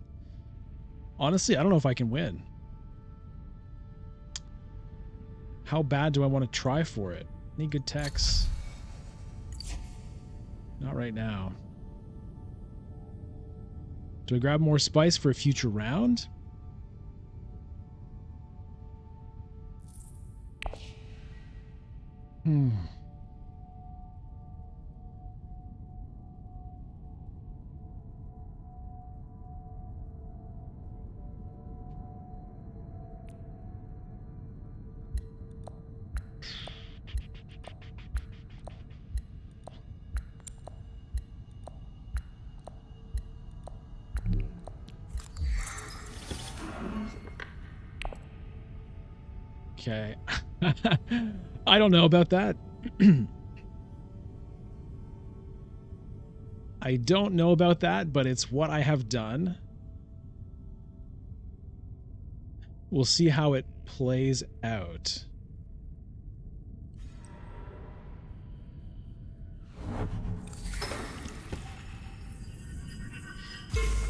Honestly, I don't know if I can win. How bad do I want to try for it? Any good techs? Not right now. Do I grab more spice for a future round? Okay. I don't know about that. I don't know about that, but it's what I have done. We'll see how it plays out.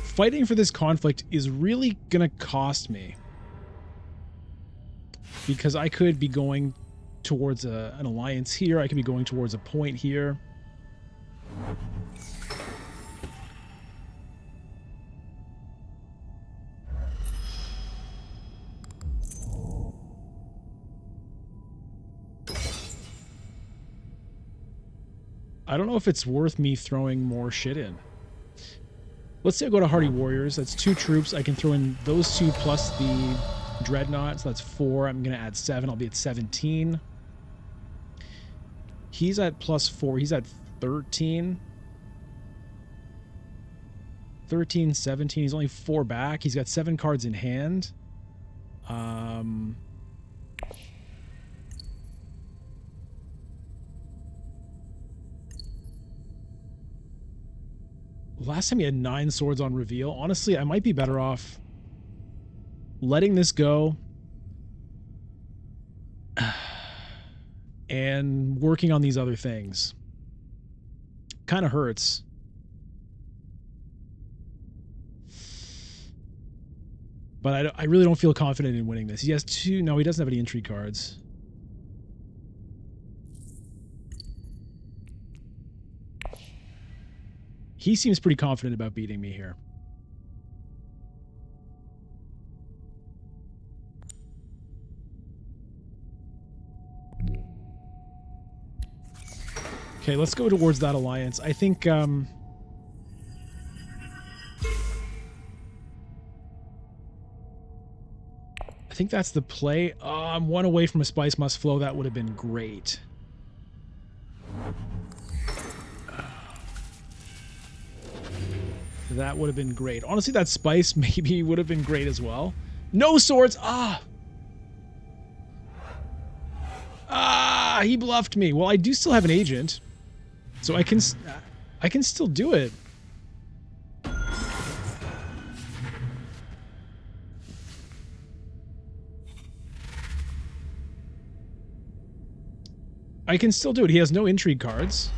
Fighting for this conflict is really gonna cost me. Because I could be going towards an alliance here. I could be going towards a point here. I don't know if it's worth me throwing more shit in. Let's say I go to Hardy Warriors. That's 2 troops. I can throw in those 2 plus the Dreadnought, so that's 4. I'm going to add 7. I'll be at 17. He's at +4. He's at 13. 13, 17. He's only 4 back. He's got 7 cards in hand. Last time he had 9 swords on reveal. Honestly, I might be better off letting this go and working on these other things. Kind of hurts. But I really don't feel confident in winning this. He has 2... No, he doesn't have any intrigue cards. He seems pretty confident about beating me here. Okay, let's go towards that alliance. I think... I think that's the play. I'm 1 away from a Spice Must Flow. That would have been great. That would have been great. Honestly, that Spice maybe would have been great as well. No swords! He bluffed me. Well, I do still have an agent. So I can still do it. I can still do it. He has no intrigue cards.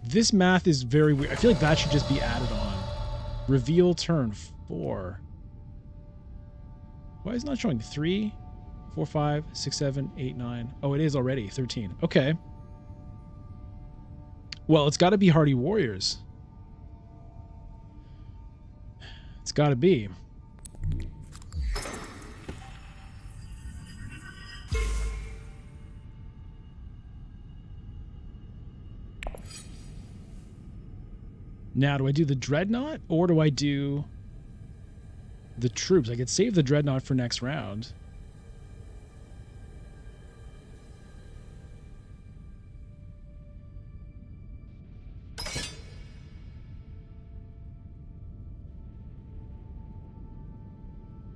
This math is very weird. I feel like that should just be added on. Reveal turn 4. Why is it not showing 3, 4, 5, 6, 7, 8, 9? Oh, it is already 13. Okay. Well, it's got to be Hardy Warriors. It's got to be. Now, do I do the Dreadnought or do I do the troops? I could save the Dreadnought for next round.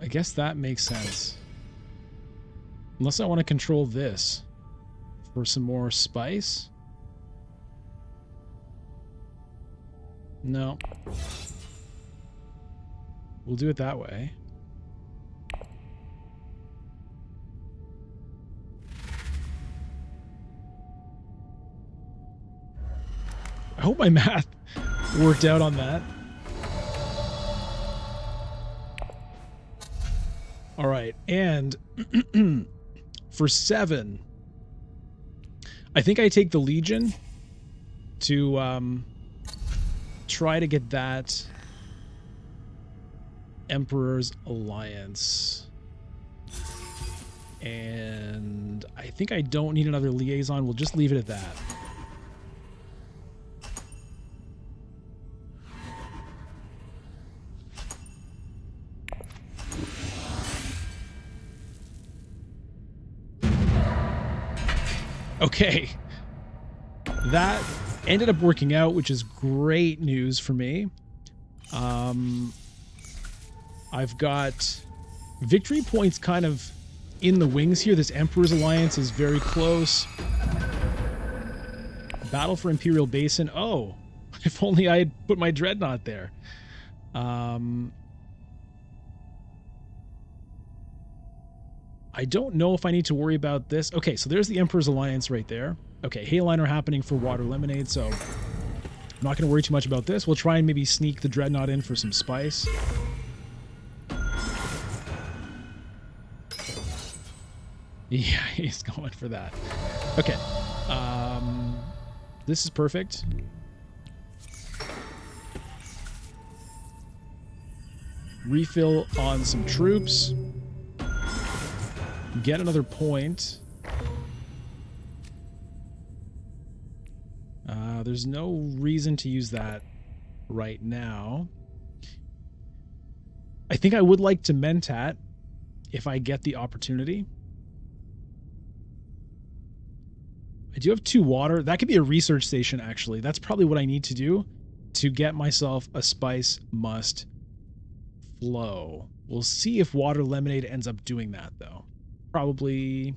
I guess that makes sense. Unless I want to control this for some more spice. No. We'll do it that way. I hope my math worked out on that. All right, and for 7, I think I take the Legion to try to get that Emperor's Alliance. And I think I don't need another liaison. We'll just leave it at that. Okay. That ended up working out, which is great news for me. I've got victory points kind of in the wings here. This Emperor's Alliance is very close. Battle for Imperial Basin. Oh, if only I had put my Dreadnought there. I don't know if I need to worry about this. Okay, so there's the Emperor's Alliance right there. Okay, Hayliner happening for Water Lemonade, so I'm not going to worry too much about this. We'll try and maybe sneak the Dreadnought in for some spice. Yeah, he's going for that. Okay. This is perfect. Refill on some troops. Get another point. There's no reason to use that right now. I think I would like to mentat if I get the opportunity. I do have 2 water. That could be a research station, actually. That's probably what I need to do to get myself a spice must flow. We'll see if water lemonade ends up doing that, though. Probably.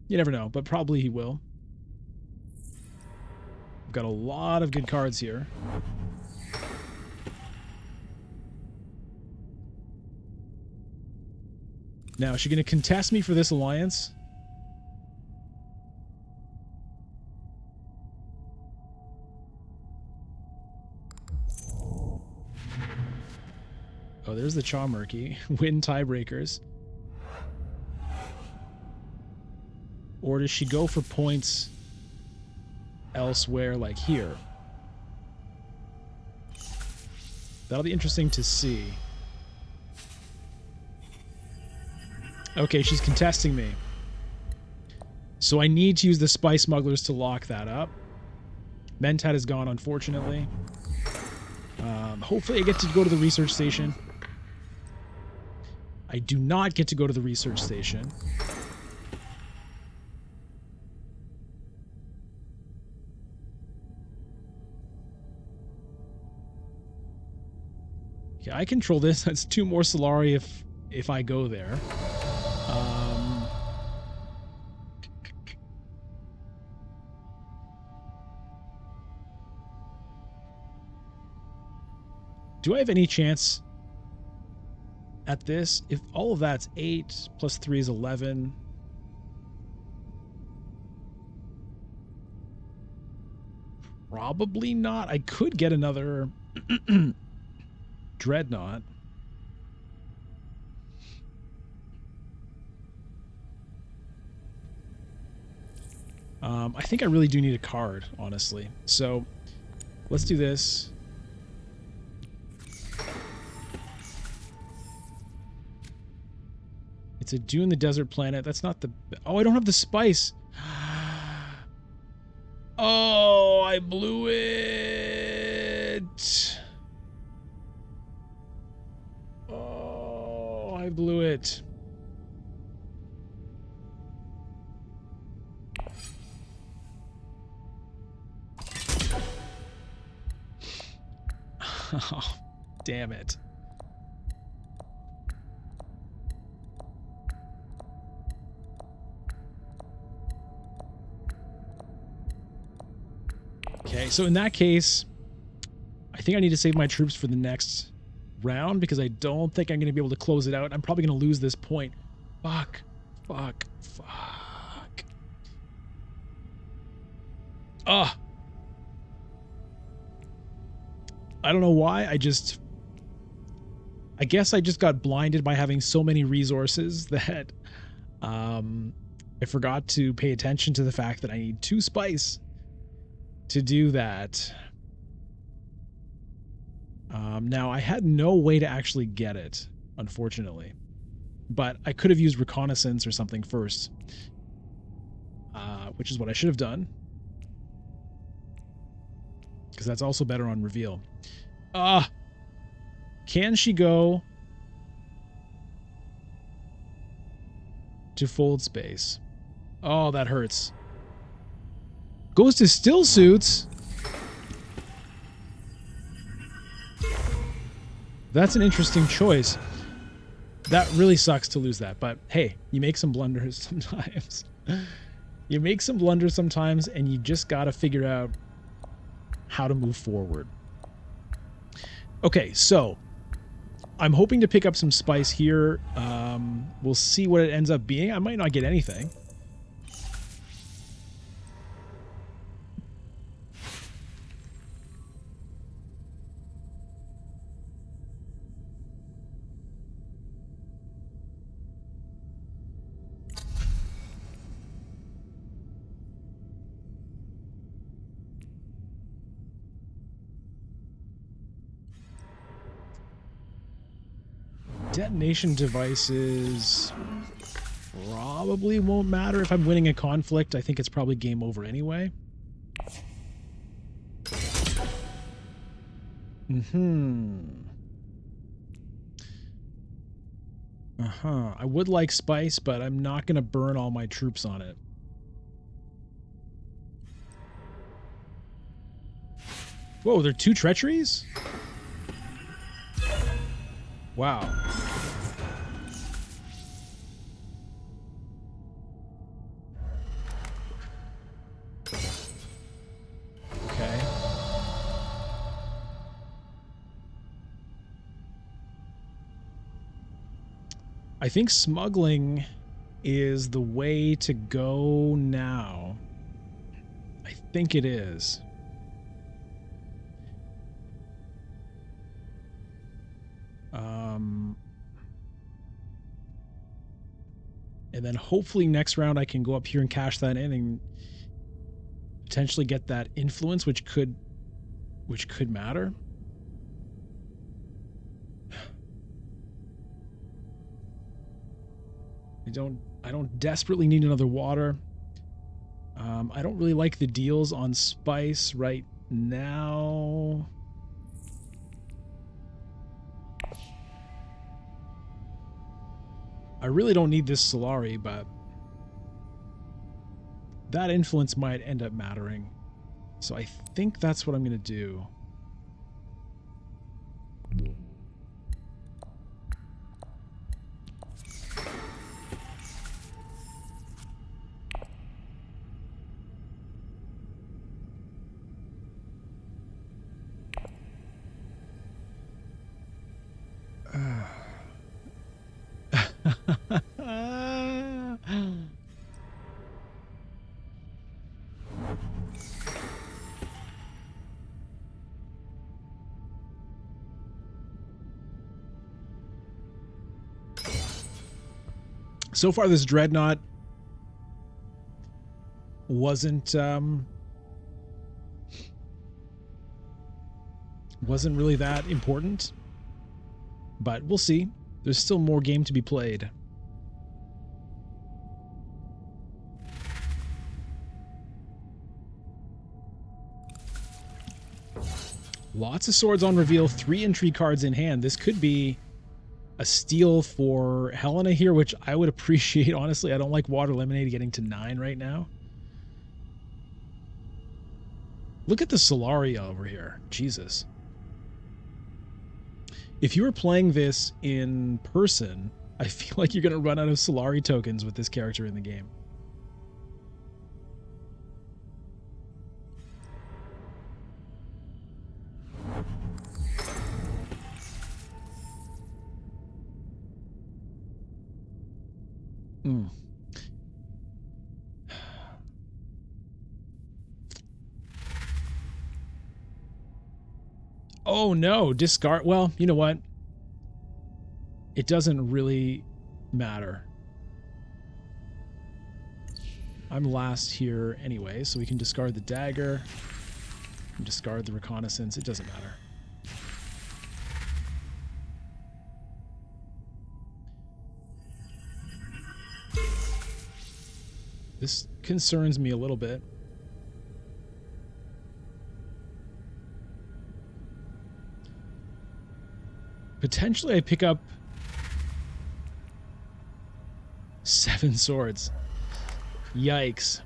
You never know, but probably he will. I've got a lot of good cards here. Now, is she going to contest me for this alliance? Oh, there's the Chawmurky. Win tiebreakers. Or does she go for points elsewhere, like here? That'll be interesting to see. Okay, she's contesting me. So I need to use the Spice Smugglers to lock that up. Mentat is gone, unfortunately. Hopefully I get to go to the research station. I do not get to go to the research station. Okay, I control this. That's 2 more Solari if I go there. Do I have any chance at this? If all of that's 8 plus 3 is 11. Probably not. I could get another Dreadnought. I think I really do need a card, honestly. So let's do this. It's a Dune the Desert Planet. That's not the... Oh, I don't have the spice. Oh, I blew it. Oh, I blew it. Oh, damn it. Okay, so in that case, I think I need to save my troops for the next round because I don't think I'm going to be able to close it out. I'm probably going to lose this point. Fuck. Fuck. Fuck. Ugh. I don't know why. I guess I just got blinded by having so many resources that I forgot to pay attention to the fact that I need 2 spice to do that. Now, I had no way to actually get it, unfortunately. But I could have used reconnaissance or something first, which is what I should have done. Because that's also better on reveal. Can she go to fold space? Oh, that hurts. Goes to still suits. That's an interesting choice. That really sucks to lose that, but hey, you make some blunders sometimes. You make some blunders sometimes, and you just gotta figure out how to move forward. Okay, so I'm hoping to pick up some spice here. We'll see what it ends up being. I might not get anything. Detonation devices probably won't matter if I'm winning a conflict. I think it's probably game over anyway. I would like spice, but I'm not going to burn all my troops on it. Whoa, there are 2 treacheries? Wow. Okay. I think smuggling is the way to go now. I think it is. And then hopefully next round I can go up here and cash that in and potentially get that influence, which could matter. I don't desperately need another water. I don't really like the deals on spice right now. I really don't need this Solari, but that influence might end up mattering. So I think that's what I'm going to do. So far, this dreadnought wasn't really that important, but we'll see. There's still more game to be played. Lots of swords on reveal, 3 intrigue cards in hand. This could be a steal for Helena here, which I would appreciate, honestly. I don't like Water Lemonade getting to 9 right now. Look at the Solari over here. Jesus. If you were playing this in person, I feel like you're going to run out of Solari tokens with this character in the game. Oh no, discard. Well, you know what? It doesn't really matter. I'm last here anyway, so we can discard the dagger and discard the reconnaissance. It doesn't matter. This concerns me a little bit. Potentially I pick up 7 swords. Yikes.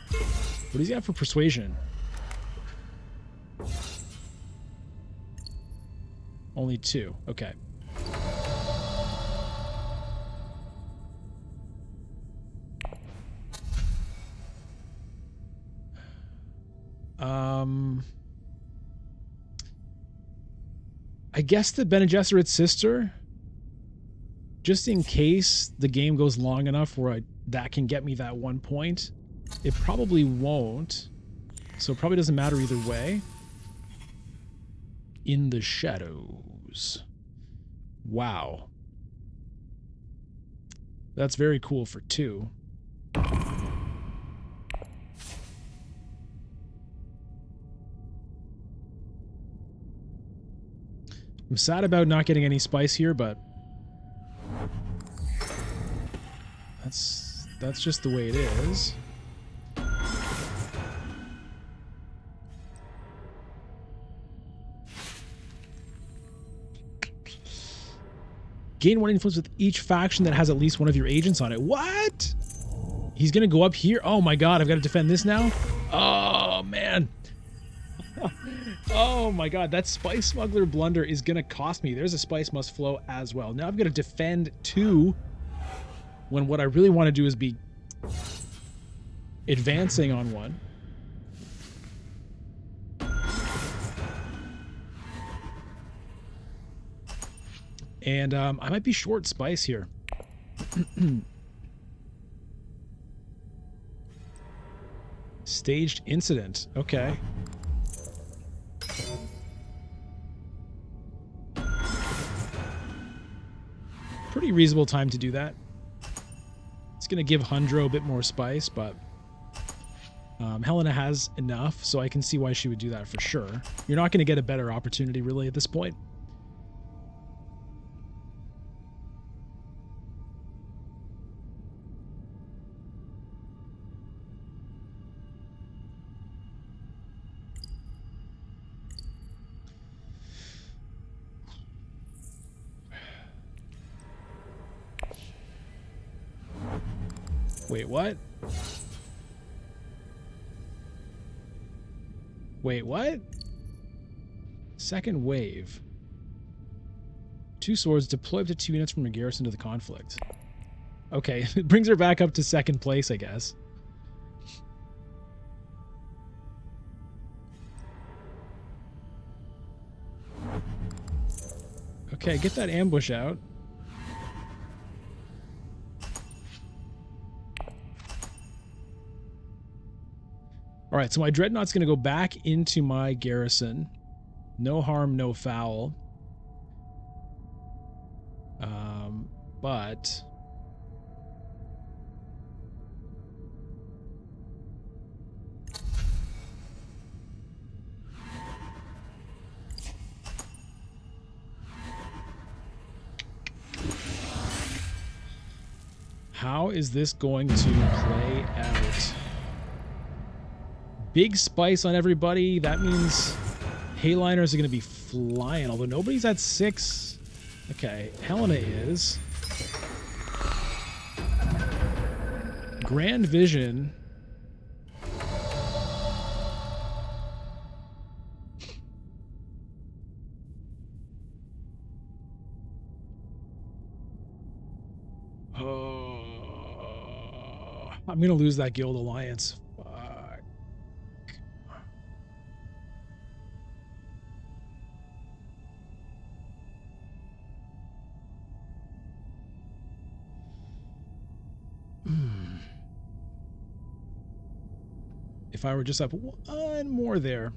What does he have for persuasion? Only 2. Okay. I guess the Bene Gesserit's sister, just in case the game goes long enough where that can get me that 1 point. It probably won't, so it probably doesn't matter either way. In the shadows. Wow. That's very cool for 2. I'm sad about not getting any spice here, but that's just the way it is. Gain 1 influence with each faction that has at least one of your agents on it. What? He's going to go up here? Oh my god, I've got to defend this now? Oh, man. Oh my god, that Spice Smuggler blunder is going to cost me. There's a Spice Must Flow as well. Now I've got to defend 2 when what I really want to do is be advancing on 1. And I might be short spice here. Staged incident. Okay. Pretty reasonable time to do that. It's going to give Hundro a bit more spice, but Helena has enough, so I can see why she would do that for sure. You're not going to get a better opportunity, really, at this point. Wait, what? Wait, what? Second wave. 2 swords, deploy up to 2 units from a garrison to the conflict. Okay, it brings her back up to 2nd place, I guess. Okay, get that ambush out. All right, so my Dreadnought's going to go back into my garrison. No harm, no foul. But... how is this going to play out? Big spice on everybody. That means Hayliners are going to be flying, although nobody's at 6. Okay, Helena is. Grand Vision. Oh, I'm going to lose that Guild Alliance. If I were just up 1 more there.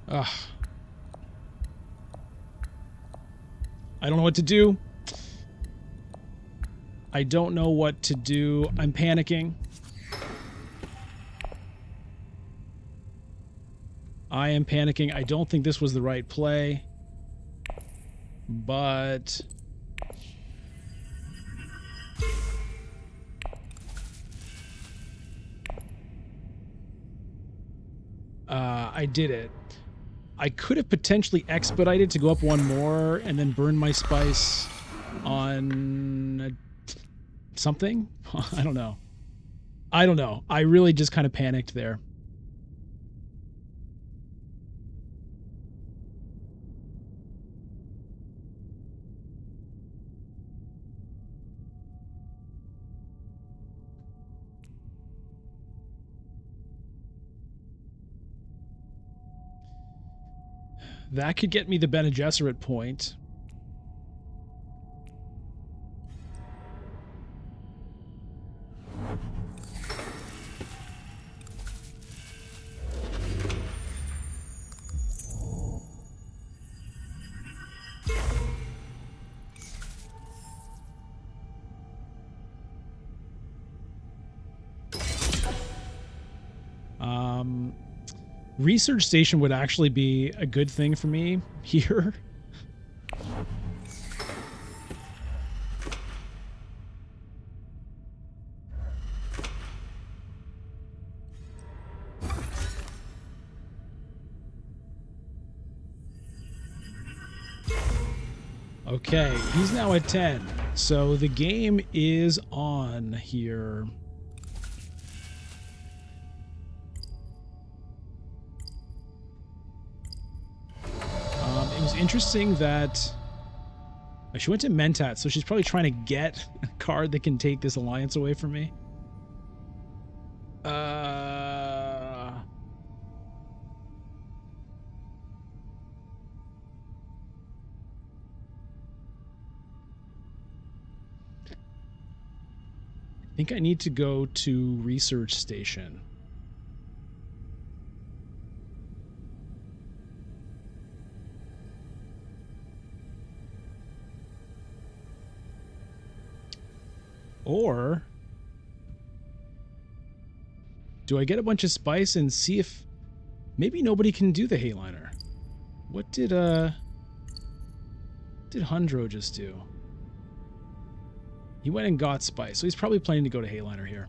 Ugh. I don't know what to do. I don't know what to do. I'm panicking. I am panicking. I don't think this was the right play. But... I did it. I could have potentially expedited to go up 1 more and then burn my spice on something. I don't know. I don't know. I really just kind of panicked there. That could get me the Bene Gesserit point. Research station would actually be a good thing for me here. Okay, he's now at 10. So the game is on here. It was interesting that she went to Mentat, so she's probably trying to get a card that can take this alliance away from me. I think I need to go to Research Station. Or do I get a bunch of spice and see if maybe nobody can do the Hayliner? What did Hundro just do? He went and got spice, so he's probably planning to go to Hayliner here.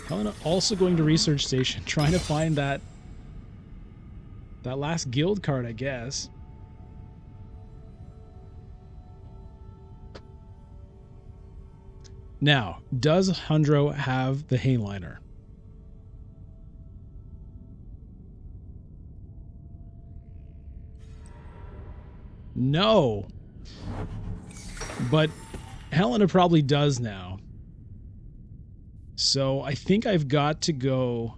Helena also going to Research Station, trying to find that last guild card, I guess. Now, does Hundro have the Hayliner? No. But Helena probably does now. So I think I've got to go.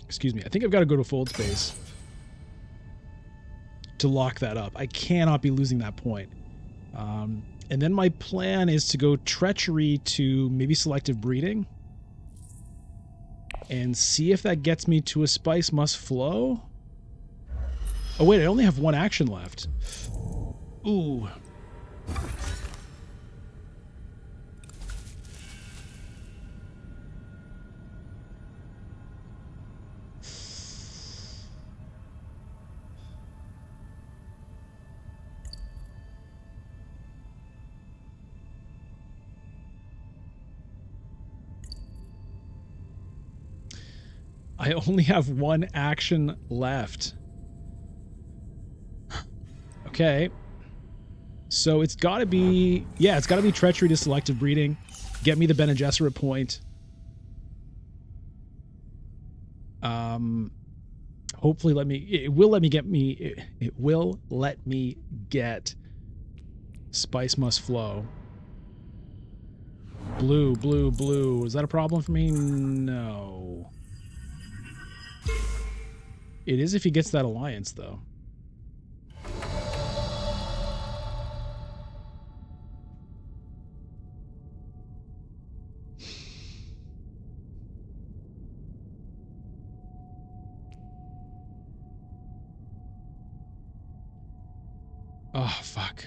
Excuse me. I think I've got to go to Fold Space to lock that up. I cannot be losing that point. And then my plan is to go Treachery to maybe Selective Breeding and see if that gets me to a Spice Must Flow. Oh, wait, I only have one action left. Ooh. I only have one action left. Okay. So it's got to be... Yeah, it's got to be Treachery to Selective Breeding. Get me the Bene Gesserit point. Hopefully let me... It will let me get me... It will let me get Spice Must Flow. Blue, blue, blue. Is that a problem for me? No. It is if he gets that alliance, though. Oh, fuck.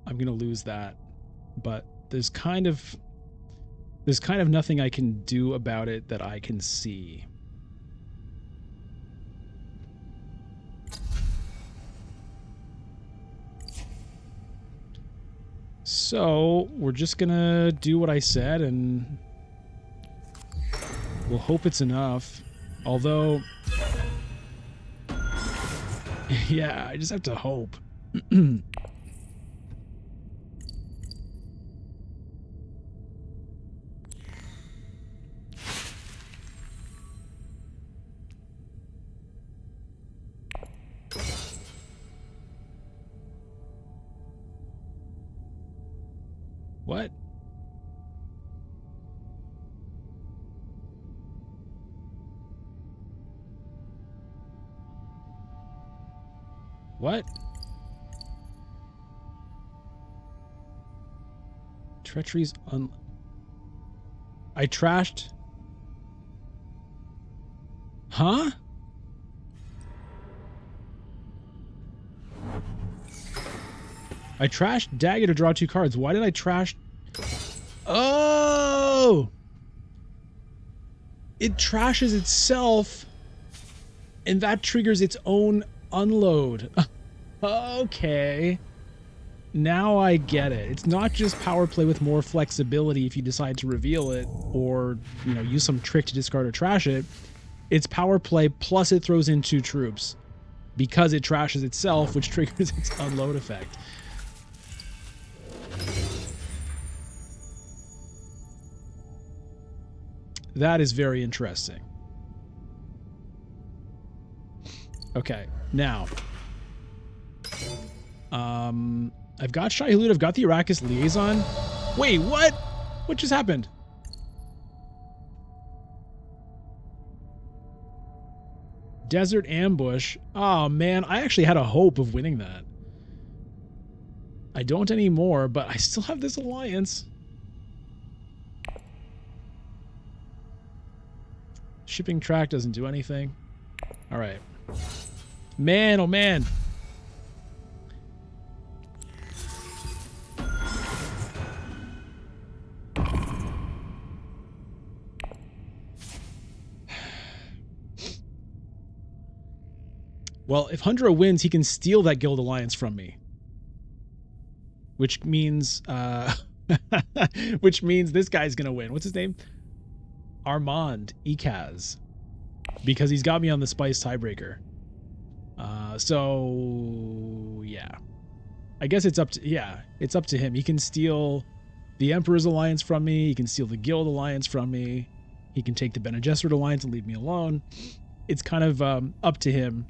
I'm gonna lose that. But there's kind of nothing I can do about it that I can see. So we're just gonna do what I said and we'll hope it's enough. Although, yeah, I just have to hope. What? What? Treachery's I trashed... Huh? I trashed Dagger to draw 2 cards. Why did I trash... Oh! It trashes itself, and that triggers its own unload. Okay. Now I get it. It's not just power play with more flexibility if you decide to reveal it or, you know, use some trick to discard or trash it. It's power play plus it throws in 2 troops because it trashes itself, which triggers its unload effect. That is very interesting. Okay, now. I've got Shai-Hulud, I've got the Arrakis Liaison. Wait, what? What just happened? Desert Ambush. Oh, man, I actually had a hope of winning that. I don't anymore, but I still have this alliance. Shipping track doesn't do anything. All right. Man, oh man. Well, if Hundra wins, he can steal that guild alliance from me. Which means, which means this guy's gonna win. What's his name? Armand Ikaz, because he's got me on the spice tiebreaker. So yeah, I guess it's up to it's up to him. He can steal the Emperor's alliance from me. He can steal the Guild alliance from me. He can take the Bene Gesserit alliance and leave me alone. It's kind of up to him.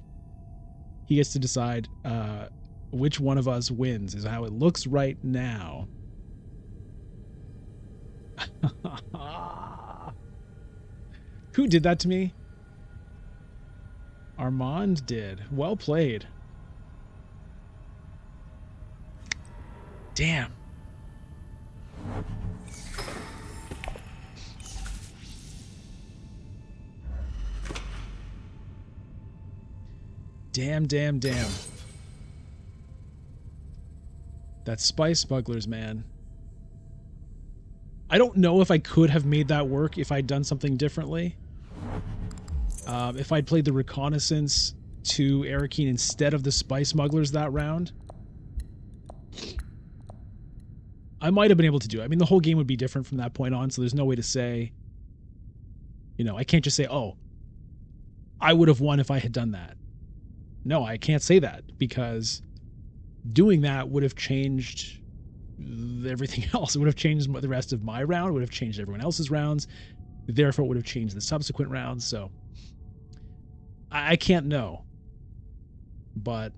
He gets to decide which one of us wins. Is how it looks right now. Who did that to me? Armand did. Well played. Damn. Damn. That spice smugglers, man. I don't know if I could have made that work if I'd done something differently. If I'd played the reconnaissance to Arakeen instead of the spice smugglers that round, I might have been able to do it. I mean, the whole game would be different from that point on, so there's no way to say, you know, I can't just say, oh, I would have won if I had done that. No, I can't say that, because doing that would have changed everything else. It would have changed the rest of my round, would have changed everyone else's rounds, therefore it would have changed the subsequent rounds, so I can't know. But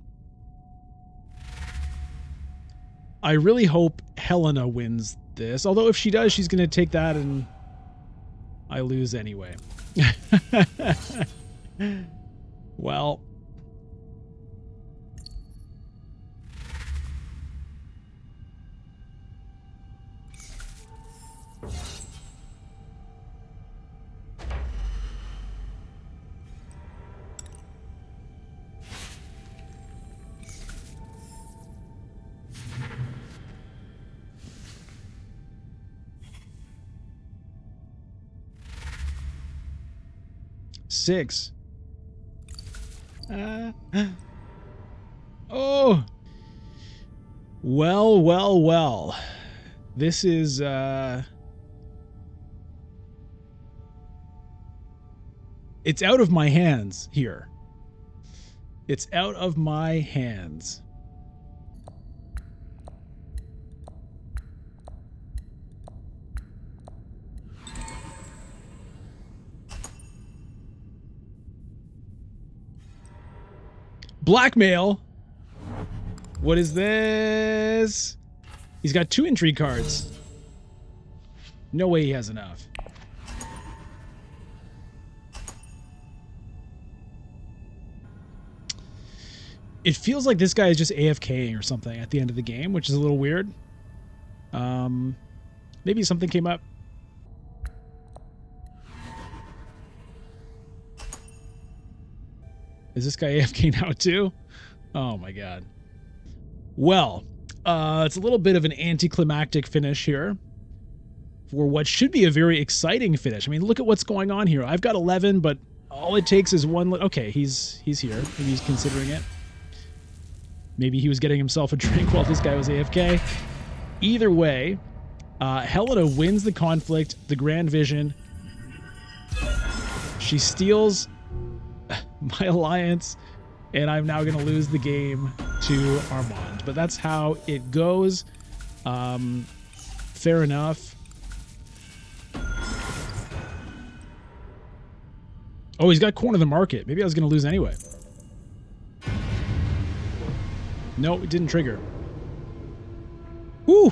I really hope Helena wins this, although if she does, she's going to take that and I lose anyway. Well, six. Oh. Well. This is, it's out of my hands here. It's out of my hands. Blackmail. What is this? He's got 2 intrigue cards. No way he has enough. It feels like this guy is just AFKing or something at the end of the game, which is a little weird. Maybe something came up. Is this guy AFK now too? Oh my god. Well, it's a little bit of an anticlimactic finish here for what should be a very exciting finish. I mean, look at what's going on here. I've got 11, but all it takes is one. Okay, he's here. Maybe he's considering it. Maybe he was getting himself a drink while this guy was AFK. Either way, Helena wins the conflict, the Grand Vision. She steals my alliance, and I'm now going to lose the game to Armand. But that's how it goes. Fair enough. Oh, he's got corner of the market. Maybe I was going to lose anyway. No, it didn't trigger. Woo!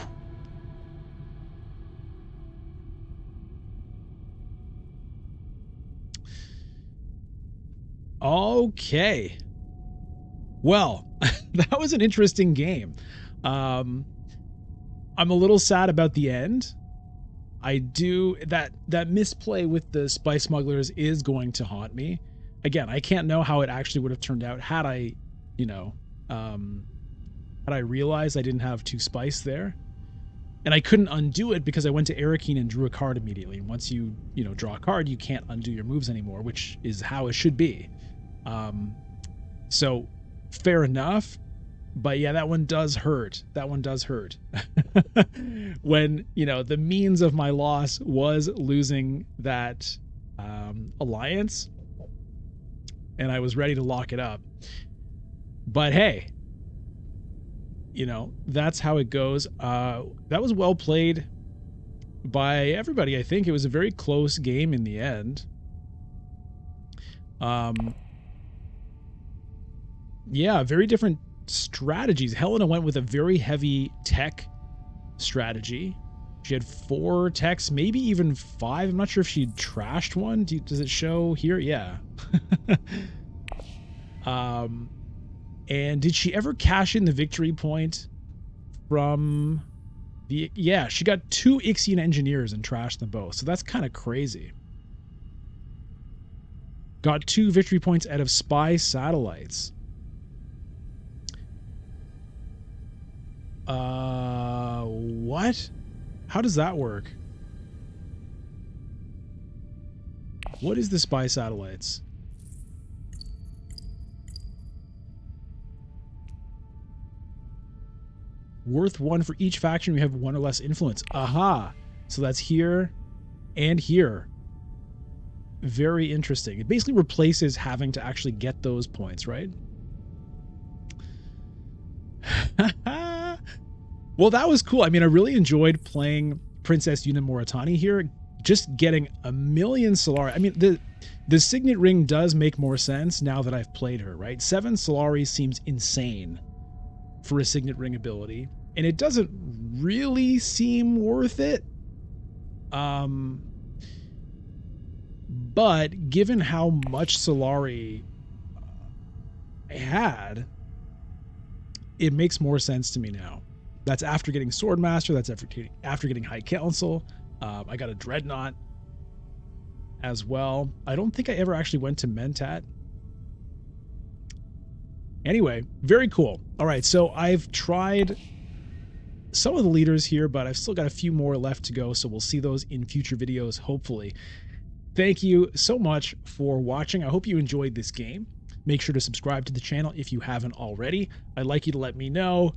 Okay. Well, that was an interesting game. I'm a little sad about the end. I do that misplay with the spy smugglers is going to haunt me. Again, I can't know how it actually would have turned out had I, had I realized I didn't have 2 spice there. And I couldn't undo it because I went to Arakeen and drew a card immediately. And once you draw a card, you can't undo your moves anymore, which is how it should be. So fair enough. But yeah, that one does hurt. That one does hurt. When, the means of my loss was losing that alliance, and I was ready to lock it up. But hey, that's how it goes. That was well played by everybody, I think. It was a very close game in the end. Yeah, very different strategies. Helena went with a very heavy tech strategy. She had 4 techs, maybe even 5. I'm not sure if she trashed one. Does it show here? Yeah. And did she ever cash in the victory point from the... Yeah, she got 2 Ixian engineers and trashed them both. So that's kind of crazy. Got 2 victory points out of spy satellites. What? How does that work? What is the spy satellites? Worth 1 for each faction. We have 1 or less influence. Aha! So that's here and here. Very interesting. It basically replaces having to actually get those points, right? Well, that was cool. I mean, I really enjoyed playing Princess Yuna Moritani here. Just getting 1,000,000 Solari. I mean, the Signet Ring does make more sense now that I've played her, right? 7 Solari seems insane for a Signet Ring ability, and it doesn't really seem worth it. But given how much Solari I had, it makes more sense to me now. That's after getting Swordmaster. That's after getting High Council. I got a Dreadnought as well. I don't think I ever actually went to Mentat. Anyway, very cool. All right, so I've tried some of the leaders here, but I've still got a few more left to go, so we'll see those in future videos, hopefully. Thank you so much for watching. I hope you enjoyed this game. Make sure to subscribe to the channel if you haven't already. I'd like you to let me know,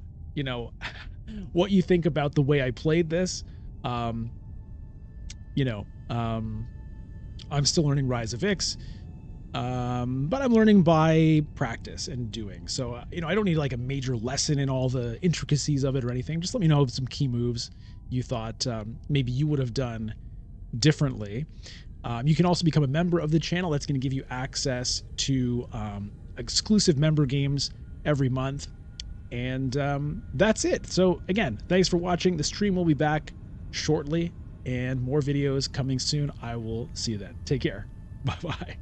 what you think about the way I played this. I'm still learning Rise of Ix, but I'm learning by practice and doing. So, I don't need like a major lesson in all the intricacies of it or anything. Just let me know some key moves you thought maybe you would have done differently. You can also become a member of the channel. That's going to give you access to exclusive member games every month. And that's it. So again, thanks for watching. The stream will be back shortly and more videos coming soon. I will see you then. Take care. Bye-bye.